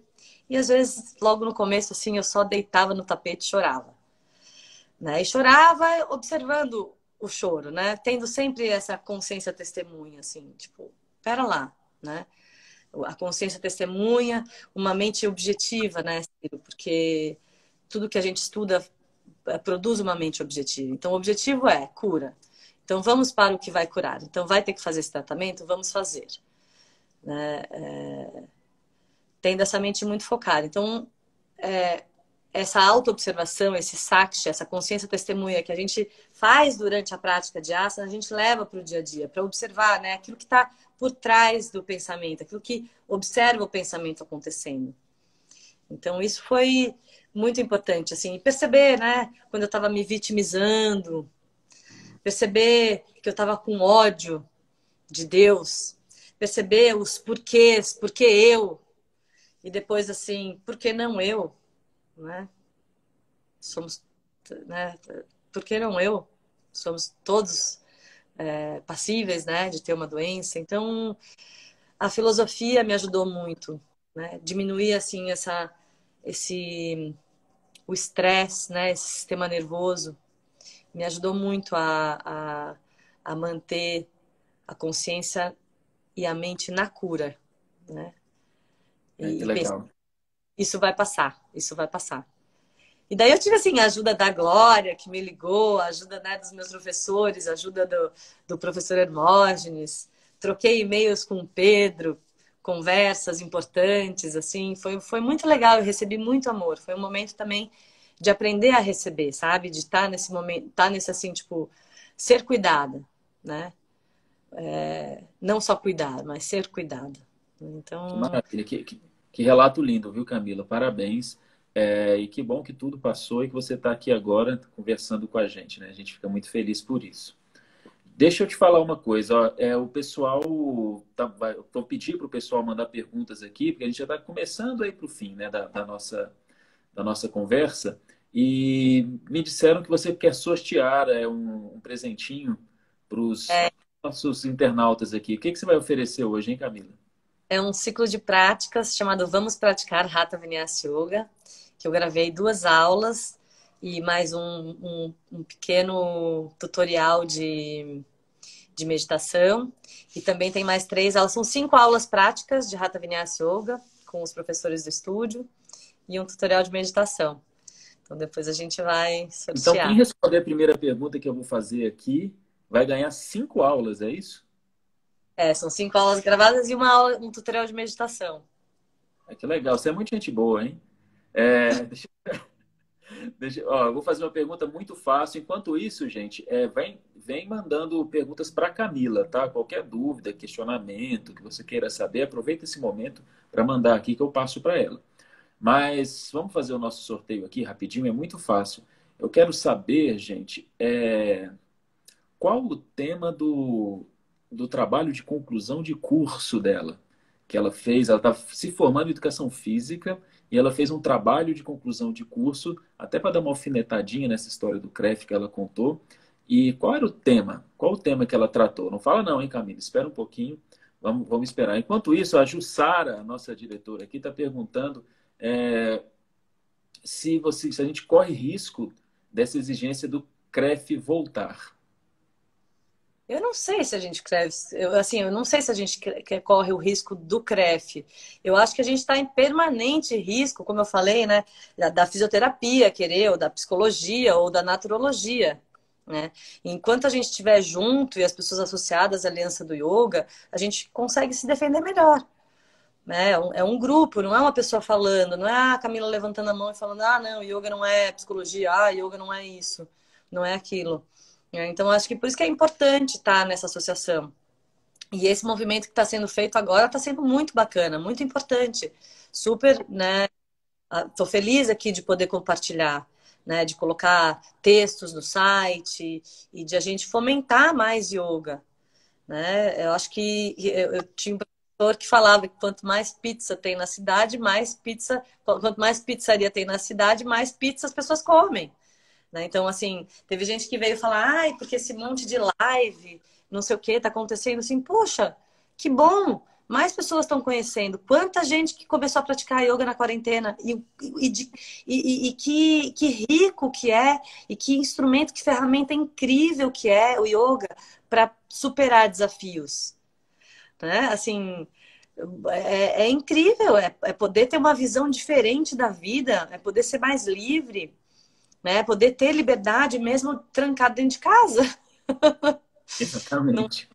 E às vezes, logo no começo, assim, eu só deitava no tapete e chorava, né? E chorava observando o choro, né? Tendo sempre essa consciência testemunha, assim, tipo, pera lá, né? A consciência testemunha, uma mente objetiva, né, Ciro? Porque tudo que a gente estuda produz uma mente objetiva. Então, o objetivo é cura. Então, vamos para o que vai curar. Então, vai ter que fazer esse tratamento? Vamos fazer. Né? Tendo essa mente muito focada. Então, essa auto-observação, esse saksha, essa consciência testemunha que a gente faz durante a prática de asana, a gente leva para o dia a dia, para observar, né, aquilo que está por trás do pensamento, aquilo que observa o pensamento acontecendo. Então, isso foi muito importante, assim, perceber, né, quando eu estava me vitimizando, perceber que eu estava com ódio de Deus, perceber os porquês, por que eu, e depois, assim, por que não eu, né? Somos, né? Por que não eu? Somos todos passíveis, né, de ter uma doença. Então, a filosofia me ajudou muito, né? Diminuir assim esse o estresse, né, esse sistema nervoso, me ajudou muito a manter a consciência e a mente na cura, né? Que E pensar, legal. isso vai passar, isso vai passar. E daí eu tive, assim, a ajuda da Glória, que me ligou, a ajuda, né, dos meus professores, a ajuda do professor Hermógenes. Troquei e-mails com o Pedro, conversas importantes, assim. Foi muito legal, eu recebi muito amor. Foi um momento também de aprender a receber, sabe? De estar nesse momento, estar nesse, assim, tipo, ser cuidada, né? Não só cuidar, mas ser cuidada. Que Então, maravilha, que relato lindo, viu, Camila? Parabéns. E que bom que tudo passou e que você está aqui agora conversando com a gente, né? A gente fica muito feliz por isso. Deixa eu te falar uma coisa, ó, o pessoal vou pedir para o pessoal mandar perguntas aqui, porque a gente já está começando aí para o fim, né, da nossa conversa, e me disseram que você quer sortear um presentinho para os nossos internautas aqui. O que que você vai oferecer hoje, hein, Camila? é um ciclo de práticas chamado Vamos Praticar Hatha Vinyasa Yoga, que eu gravei 2 aulas e mais um pequeno tutorial de meditação. E também tem mais 3 aulas, são 5 aulas práticas de Hatha Vinyasa Yoga com os professores do estúdio e um tutorial de meditação. Então depois a gente vai Então, quem sortear. responder a primeira pergunta que eu vou fazer aqui vai ganhar 5 aulas, é isso? São 5 aulas gravadas e uma aula, um tutorial de meditação. Que legal, você é muito gente boa, hein? É, eu vou fazer uma pergunta muito fácil. Enquanto isso, gente, vem mandando perguntas para a Camila, tá? Qualquer dúvida, questionamento que você queira saber, aproveita esse momento para mandar aqui que eu passo para ela. Mas vamos fazer o nosso sorteio aqui rapidinho, é muito fácil. Eu quero saber, gente, qual o tema do trabalho de conclusão de curso dela, que ela fez. Ela está se formando em educação física e ela fez um trabalho de conclusão de curso, até para dar uma alfinetadinha nessa história do CREF que ela contou. E qual era o tema? Qual o tema que ela tratou? Não fala não, hein, Camila? Espera um pouquinho. Vamos esperar. Enquanto isso, a Jussara, a nossa diretora aqui, está perguntando se a gente corre risco dessa exigência do CREF voltar. Eu não sei se a gente cresce, eu não sei se a gente corre o risco do CREF. Eu acho que a gente está em permanente risco, como eu falei, né, da fisioterapia, querer, ou da psicologia, ou da naturologia, né? Enquanto a gente estiver junto e as pessoas associadas à Aliança do Yoga, a gente consegue se defender melhor, né? É um grupo, não é uma pessoa falando, não é a Camila levantando a mão e falando, ah, não, yoga não é psicologia, ah, yoga não é isso, não é aquilo. Então, acho que por isso que é importante estar nessa associação. E esse movimento que está sendo feito agora está sendo muito bacana, muito importante. Super, né? Estou feliz aqui de poder compartilhar, né? De colocar textos no site e de a gente fomentar mais yoga, né? Eu acho que eu tinha um professor que falava que quanto mais pizza tem na cidade, quanto mais pizzaria tem na cidade, mais pizza as pessoas comem. Né? Então, assim, teve gente que veio falar, porque esse monte de live, não sei o que, tá acontecendo assim, poxa, que bom, mais pessoas estão conhecendo. Quanta gente que começou a praticar yoga na quarentena que rico que é e que instrumento, que ferramenta incrível que é o yoga para superar desafios, né? Assim, é incrível, é poder ter uma visão diferente da vida, é poder ser mais livre, né? Poder ter liberdade mesmo trancado dentro de casa. Não. Exatamente.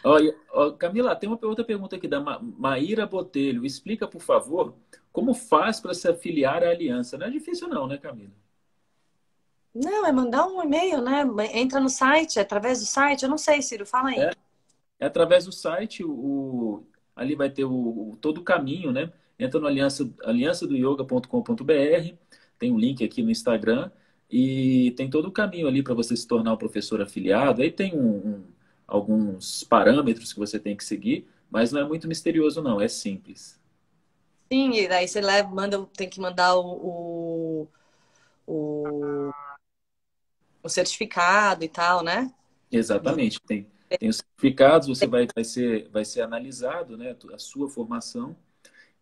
Olha, ó, Camila, tem uma outra pergunta aqui da Maíra Botelho. Explica, por favor, como faz para se afiliar à aliança? Não é difícil não, né, Camila? Não, é mandar um e-mail, né? Entra no site, é através do site. Eu não sei, Ciro, fala aí. É através do site, ali vai ter todo o caminho, né? Entra no aliançadoyoga.com.br, tem um link aqui no Instagram e tem todo o caminho ali para você se tornar um professor afiliado. Aí tem alguns parâmetros que você tem que seguir, mas não é muito misterioso, não, é simples. Sim, e daí você leva, manda, tem que mandar o, o certificado e tal, né? E Exatamente. Tem os certificados, você vai ser analisado, né, a sua formação,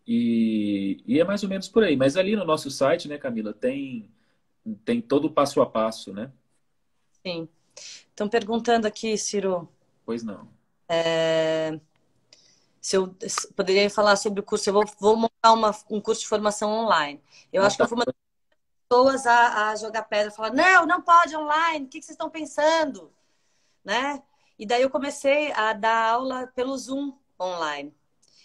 e é mais ou menos por aí. Mas ali no nosso site, né, Camila, tem todo o passo a passo, né? sim. Estão perguntando aqui, Ciro, Pois não. se eu poderia falar sobre o curso. Eu vou montar um curso de formação online. Eu Ah, acho que eu tá. fui uma das pessoas a jogar pedra, falar, não, não pode online, o que vocês estão pensando? Né? E daí eu comecei a dar aula pelo Zoom online.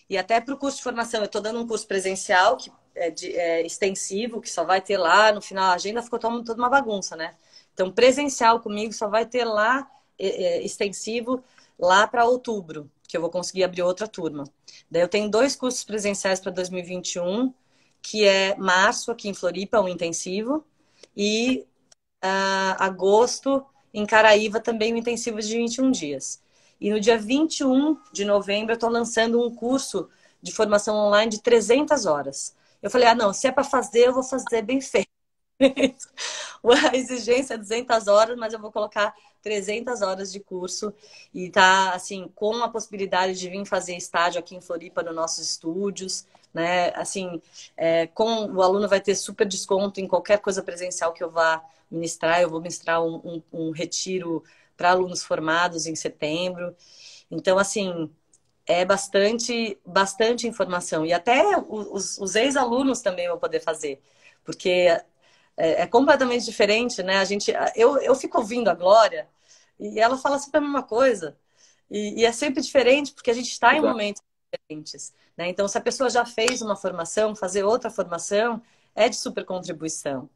E até para o curso de formação, eu estou dando um curso presencial, que é extensivo, que só vai ter lá, no final a agenda ficou toda uma bagunça, né? Então, presencial comigo só vai ter lá, extensivo, lá para outubro, que eu vou conseguir abrir outra turma. Daí eu tenho 2 cursos presenciais para 2021, que é março, aqui em Floripa, um intensivo, e agosto, em Caraíva, também um intensivo de 21 dias. E no dia 21 de novembro, eu estou lançando um curso de formação online de 300 horas. Eu falei, não, se é para fazer, eu vou fazer bem feito. A exigência é 200 horas, mas eu vou colocar 300 horas de curso e tá assim com a possibilidade de vir fazer estágio aqui em Floripa nos nossos estúdios, né? Assim, com o aluno vai ter super desconto em qualquer coisa presencial que eu vá ministrar. Eu vou ministrar um retiro para alunos formados em setembro. Então, assim, é bastante informação. E até os ex-alunos também vão poder fazer, porque é completamente diferente, né? Eu fico ouvindo a Glória e ela fala sempre a mesma coisa. E é sempre diferente, porque a gente está em Exato. momentos diferentes, né? Então, se a pessoa já fez uma formação, fazer outra formação é de super contribuição,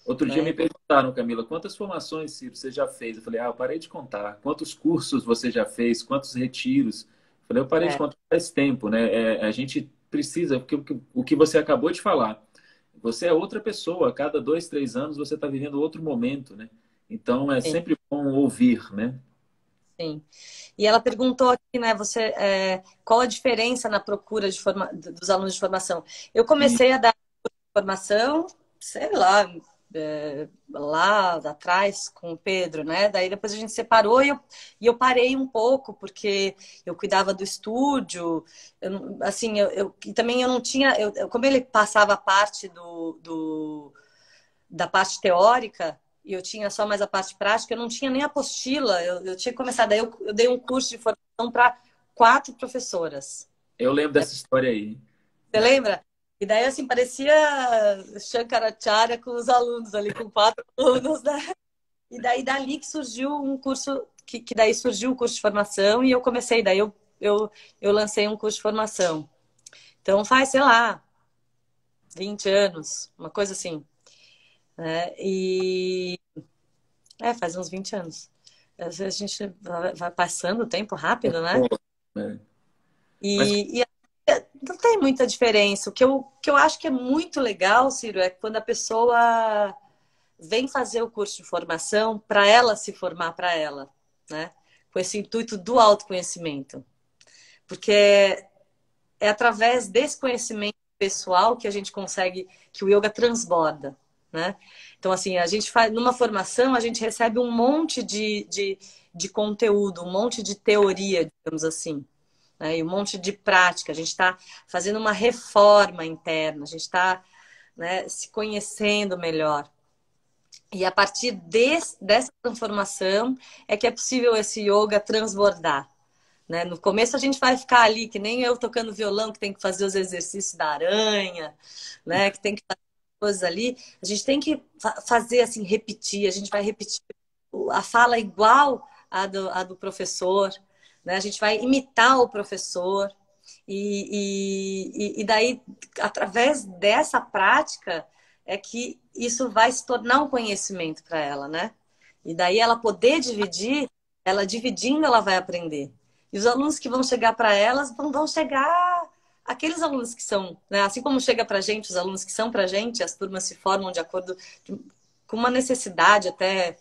Outro dia me né? perguntaram, Camila, quantas formações, Ciro, você já fez? Eu falei, eu parei de contar. Quantos cursos você já fez? Quantos retiros? Eu falei, eu parei de É, contar faz tempo, né? A gente precisa, porque o que você acabou de falar, você é outra pessoa. A cada 2, 3 anos você está vivendo outro momento, né? Então é sim, sempre bom ouvir, né? sim. E ela perguntou aqui, né, qual a diferença na procura dos alunos de formação? Eu E comecei a dar formação, sei lá, lá atrás com o Pedro, né? Daí depois a gente separou e eu parei um pouco, porque eu cuidava do estúdio, assim, e também eu não tinha, como ele passava a parte da parte teórica, e eu tinha só mais a parte prática, eu não tinha nem apostila, eu tinha começado, daí eu dei um curso de formação para 4 professoras. eu lembro dessa história aí. Você lembra? E daí, assim, parecia Shankaracharya com os alunos ali, com 4 alunos, né? E daí, dali que surgiu um curso, que daí surgiu o curso de formação e eu comecei, daí eu lancei um curso de formação. Então, faz, sei lá, 20 anos, uma coisa assim, né? Faz uns 20 anos. Às vezes a gente vai passando o tempo rápido, né? Né? Mas E não tem muita diferença. O que eu acho que é muito legal, Ciro, é quando a pessoa vem fazer o curso de formação para ela se formar para ela, né? Com esse intuito do autoconhecimento. Porque é através desse conhecimento pessoal que a gente consegue, que o yoga transborda, né? Então, assim, a gente faz, numa formação, a gente recebe um monte de conteúdo, um monte de teoria, digamos assim. né? E um monte de prática. A gente está fazendo uma reforma interna, a gente está, né, se conhecendo melhor. E a partir dessa transformação é que é possível esse yoga transbordar. Né? No começo a gente vai ficar ali, que nem eu tocando violão, que tem que fazer os exercícios da aranha, né? Que tem que fazer coisas ali. A gente tem que fazer assim, repetir, a gente vai repetir a fala igual à do professor, né? A gente vai imitar o professor. E daí, através dessa prática, é que isso vai se tornar um conhecimento para ela, né? E daí ela poder dividir, ela dividindo, ela vai aprender. E os alunos que vão chegar para elas vão chegar aqueles alunos que são, né? Assim como chega para a gente, os alunos que são para a gente, as turmas se formam de acordo com uma necessidade até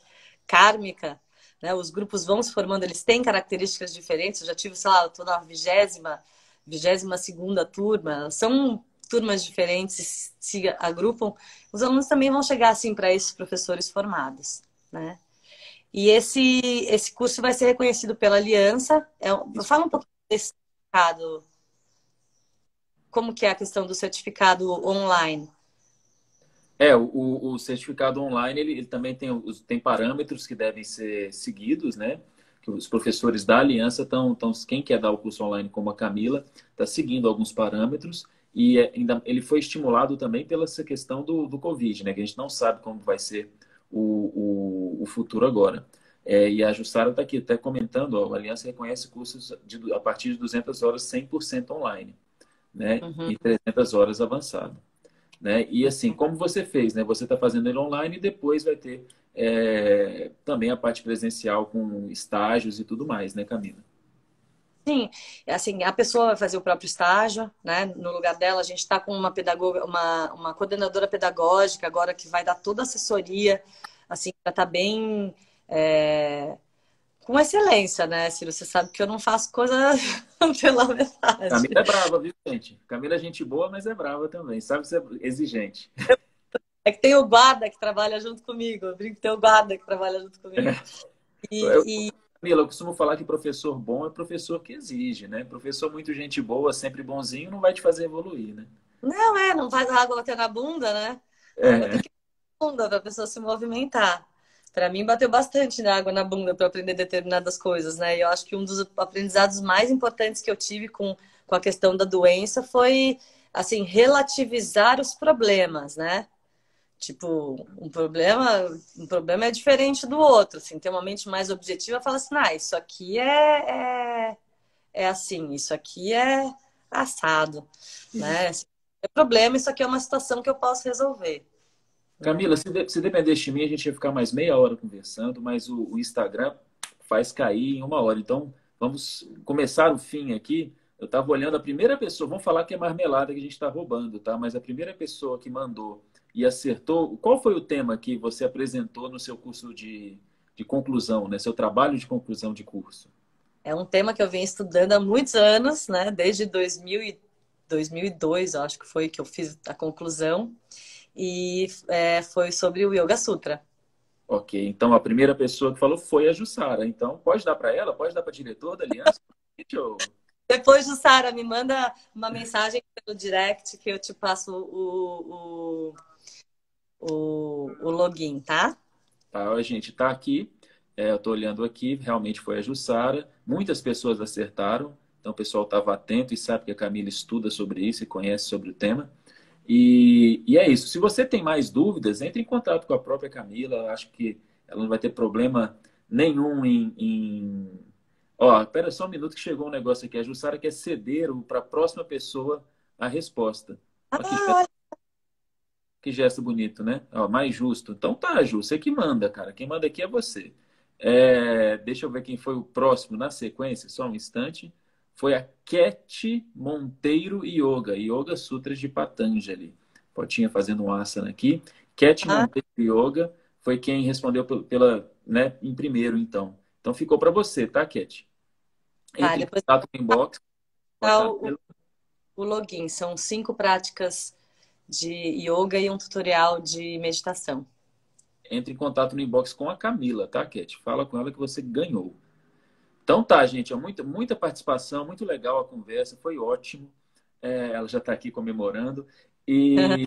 kármica, né? Os grupos vão se formando, eles têm características diferentes. Eu já tive, sei lá, eu estou na 22ª turma, são turmas diferentes, se agrupam. Os alunos também vão chegar assim para esses professores formados, né? E esse curso vai ser reconhecido pela Aliança. Fala um pouco desse certificado, como que é a questão do certificado online? O certificado online, ele também tem parâmetros que devem ser seguidos, né? Que os professores da Aliança quem quer dar o curso online como a Camila, está seguindo alguns parâmetros e ainda ele foi estimulado também pela essa questão do Covid, né? Que a gente não sabe como vai ser o futuro agora. E a Jussara está aqui até comentando, ó, a Aliança reconhece cursos a partir de 200 horas 100% online, né? Uhum. E 300 horas avançado. Né? E assim, como você fez, né? Você está fazendo ele online e depois vai ter também a parte presencial com estágios e tudo mais, né, Camila? Sim, assim, a pessoa vai fazer o próprio estágio, né? No lugar dela, a gente está com uma pedagoga, uma coordenadora pedagógica agora que vai dar toda a assessoria, assim, para estar bem com excelência, né, Ciro? Você sabe que eu não faço coisa pela metade. Camila é brava, viu, gente? Camila é gente boa, mas é brava também. Sabe ser exigente. É que tem o guarda que trabalha junto comigo. Eu brinco que tem o guarda que trabalha junto comigo. E Camila, eu costumo falar que professor bom é professor que exige, né? Professor muito gente boa, sempre bonzinho, não vai te fazer evoluir, né? não faz a água bater na bunda, né? A água É, tem que bater na bunda para a pessoa se movimentar. Para mim, bateu bastante na água na bunda para aprender determinadas coisas, né? E eu acho que um dos aprendizados mais importantes que eu tive com a questão da doença foi, assim, relativizar os problemas, né? Tipo, um problema é diferente do outro, assim, ter uma mente mais objetiva, fala assim, isso aqui é assim, isso aqui é assado, né? isso. Esse é problema, isso aqui é uma situação que eu posso resolver, né? Camila, se dependesse de mim, a gente ia ficar mais meia hora conversando, mas o Instagram faz cair em uma hora. Então, vamos começar o fim aqui. Eu estava olhando a primeira pessoa, vamos falar que é marmelada que a gente está roubando, tá? Mas a primeira pessoa que mandou e acertou, qual foi o tema que você apresentou no seu curso de conclusão, né? Seu trabalho de conclusão de curso? É um tema que eu venho estudando há muitos anos, né? Desde 2002, eu acho que foi que eu fiz a conclusão, e foi sobre o Yoga Sutra. Ok, então a primeira pessoa que falou foi a Jussara. Então, pode dar para ela? Pode dar para a diretora da Aliança? Ou- Depois, Jussara, me manda uma mensagem pelo direct que eu te passo o login, tá? Tá, a gente está aqui, eu estou olhando aqui, realmente foi a Jussara. Muitas pessoas acertaram, então o pessoal estava atento e sabe que a Camila estuda sobre isso e conhece sobre o tema. E é isso. Se você tem mais dúvidas, entre em contato com a própria Camila. Acho que ela não vai ter problema nenhum em... Ó, espera só um minuto que chegou um negócio aqui. A Jussara quer ceder para a próxima pessoa a resposta. Olha Ah, que gesto bonito, né? Ó, mais justo. Então tá, Ju, você que manda, cara. Quem manda aqui é você. Deixa eu ver quem foi o próximo na sequência, só um instante. Foi a Ket Monteiro Yoga, Yoga Sutras de Patanjali. Potinha fazendo um asana aqui. Ket ah, Monteiro Yoga foi quem respondeu né, em primeiro, então. Então ficou para você, tá, Ket? tá, Entre em depois contato no inbox com a tá o, Camila. o login. São 5 práticas de yoga e um tutorial de meditação. Entre em contato no inbox com a Camila, tá, Ket? Fala com ela que você ganhou. Então tá, gente, muita participação, muito legal a conversa, foi ótimo. Ela já está aqui comemorando. E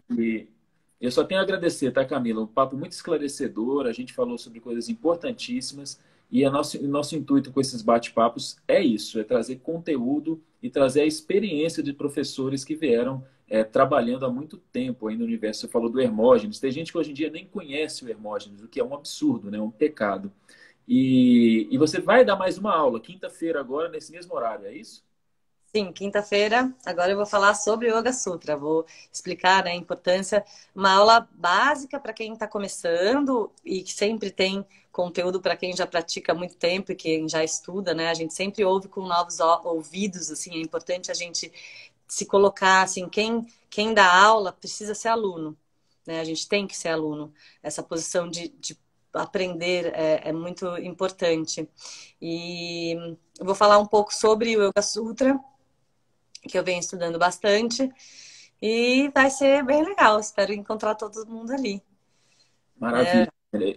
eu só tenho a agradecer, tá, Camila? Um papo muito esclarecedor, a gente falou sobre coisas importantíssimas. E o nosso intuito com esses bate-papos é isso, é trazer conteúdo e trazer a experiência de professores que vieram trabalhando há muito tempo aí no universo. Você falou do Hermógenes. Tem gente que hoje em dia nem conhece o Hermógenes, o que é um absurdo, né? Um pecado. E você vai dar mais uma aula, quinta-feira agora, nesse mesmo horário, é isso? Sim, quinta-feira, agora eu vou falar sobre o Yoga Sutra. Vou explicar, né, a importância, uma aula básica para quem está começando e que sempre tem conteúdo para quem já pratica há muito tempo e quem já estuda, né? A gente sempre ouve com novos ouvidos, assim, é importante a gente se colocar, assim, quem dá aula precisa ser aluno, né? A gente tem que ser aluno. Essa posição de aprender é muito importante. E eu vou falar um pouco sobre o Yoga Sutra, que eu venho estudando bastante. E vai ser bem legal. Espero encontrar todo mundo ali. Maravilha.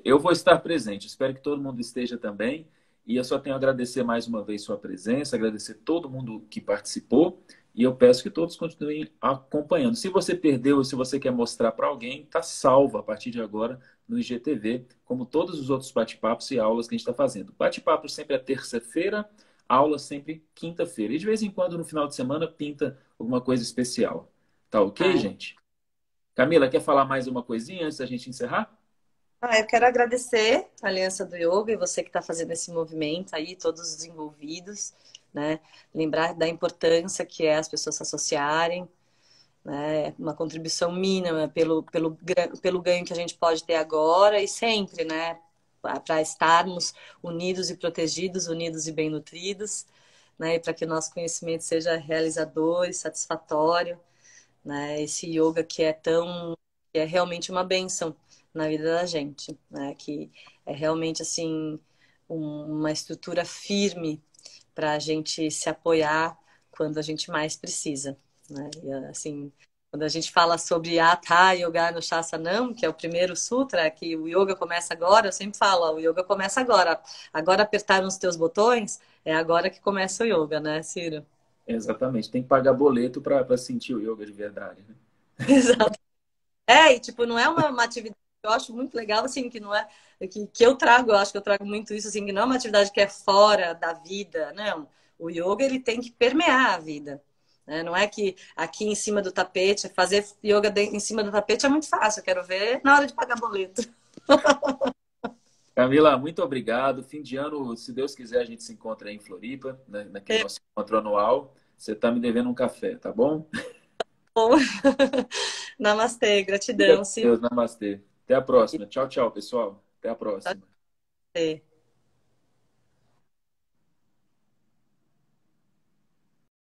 Eu vou estar presente. Espero que todo mundo esteja também. E eu só tenho a agradecer mais uma vez sua presença, agradecer todo mundo que participou. E eu peço que todos continuem acompanhando. Se você perdeu, se você quer mostrar para alguém, está salvo a partir de agora no IGTV, como todos os outros bate-papos e aulas que a gente está fazendo. Bate-papo sempre é terça-feira, aula sempre quinta-feira. E de vez em quando, no final de semana, pinta alguma coisa especial. Tá ok, Ai. gente? Camila, quer falar mais uma coisinha antes da gente encerrar? Eu quero agradecer a Aliança do Yoga e você que está fazendo esse movimento aí, todos os envolvidos, né? Lembrar da importância que é as pessoas se associarem, né? Uma contribuição mínima pelo ganho que a gente pode ter agora e sempre, né? Para estarmos unidos e protegidos, unidos e bem nutridos, né? E para que o nosso conhecimento seja realizador e satisfatório, né? Esse yoga que é realmente uma bênção na vida da gente, né? Que é realmente assim uma estrutura firme para a gente se apoiar quando a gente mais precisa, né? E assim, quando a gente fala sobre Hatha Yoga no Shasanam, que é o primeiro sutra, que o yoga começa agora, eu sempre falo, ó, o yoga começa agora. Agora apertaram os teus botões, é agora que começa o yoga, né, Ciro? Exatamente. Tem que pagar boleto para sentir o yoga de verdade, né? Exato. E tipo, não é uma atividade que eu acho muito legal, assim, que não é. Que eu trago, eu acho que eu trago muito isso, assim, que não é uma atividade que é fora da vida, não. O yoga, ele tem que permear a vida. Né? Não é que aqui em cima do tapete, fazer yoga em cima do tapete é muito fácil, eu quero ver na hora de pagar boleto. Camila, muito obrigado. Fim de ano, se Deus quiser, a gente se encontra aí em Floripa, né, naquele nosso encontro anual. Você está me devendo um café, tá bom? Namastê, Fica gratidão, com Ciro. Deus, namastê. Até a próxima. Tchau, tchau, pessoal. Até a próxima. Namastê.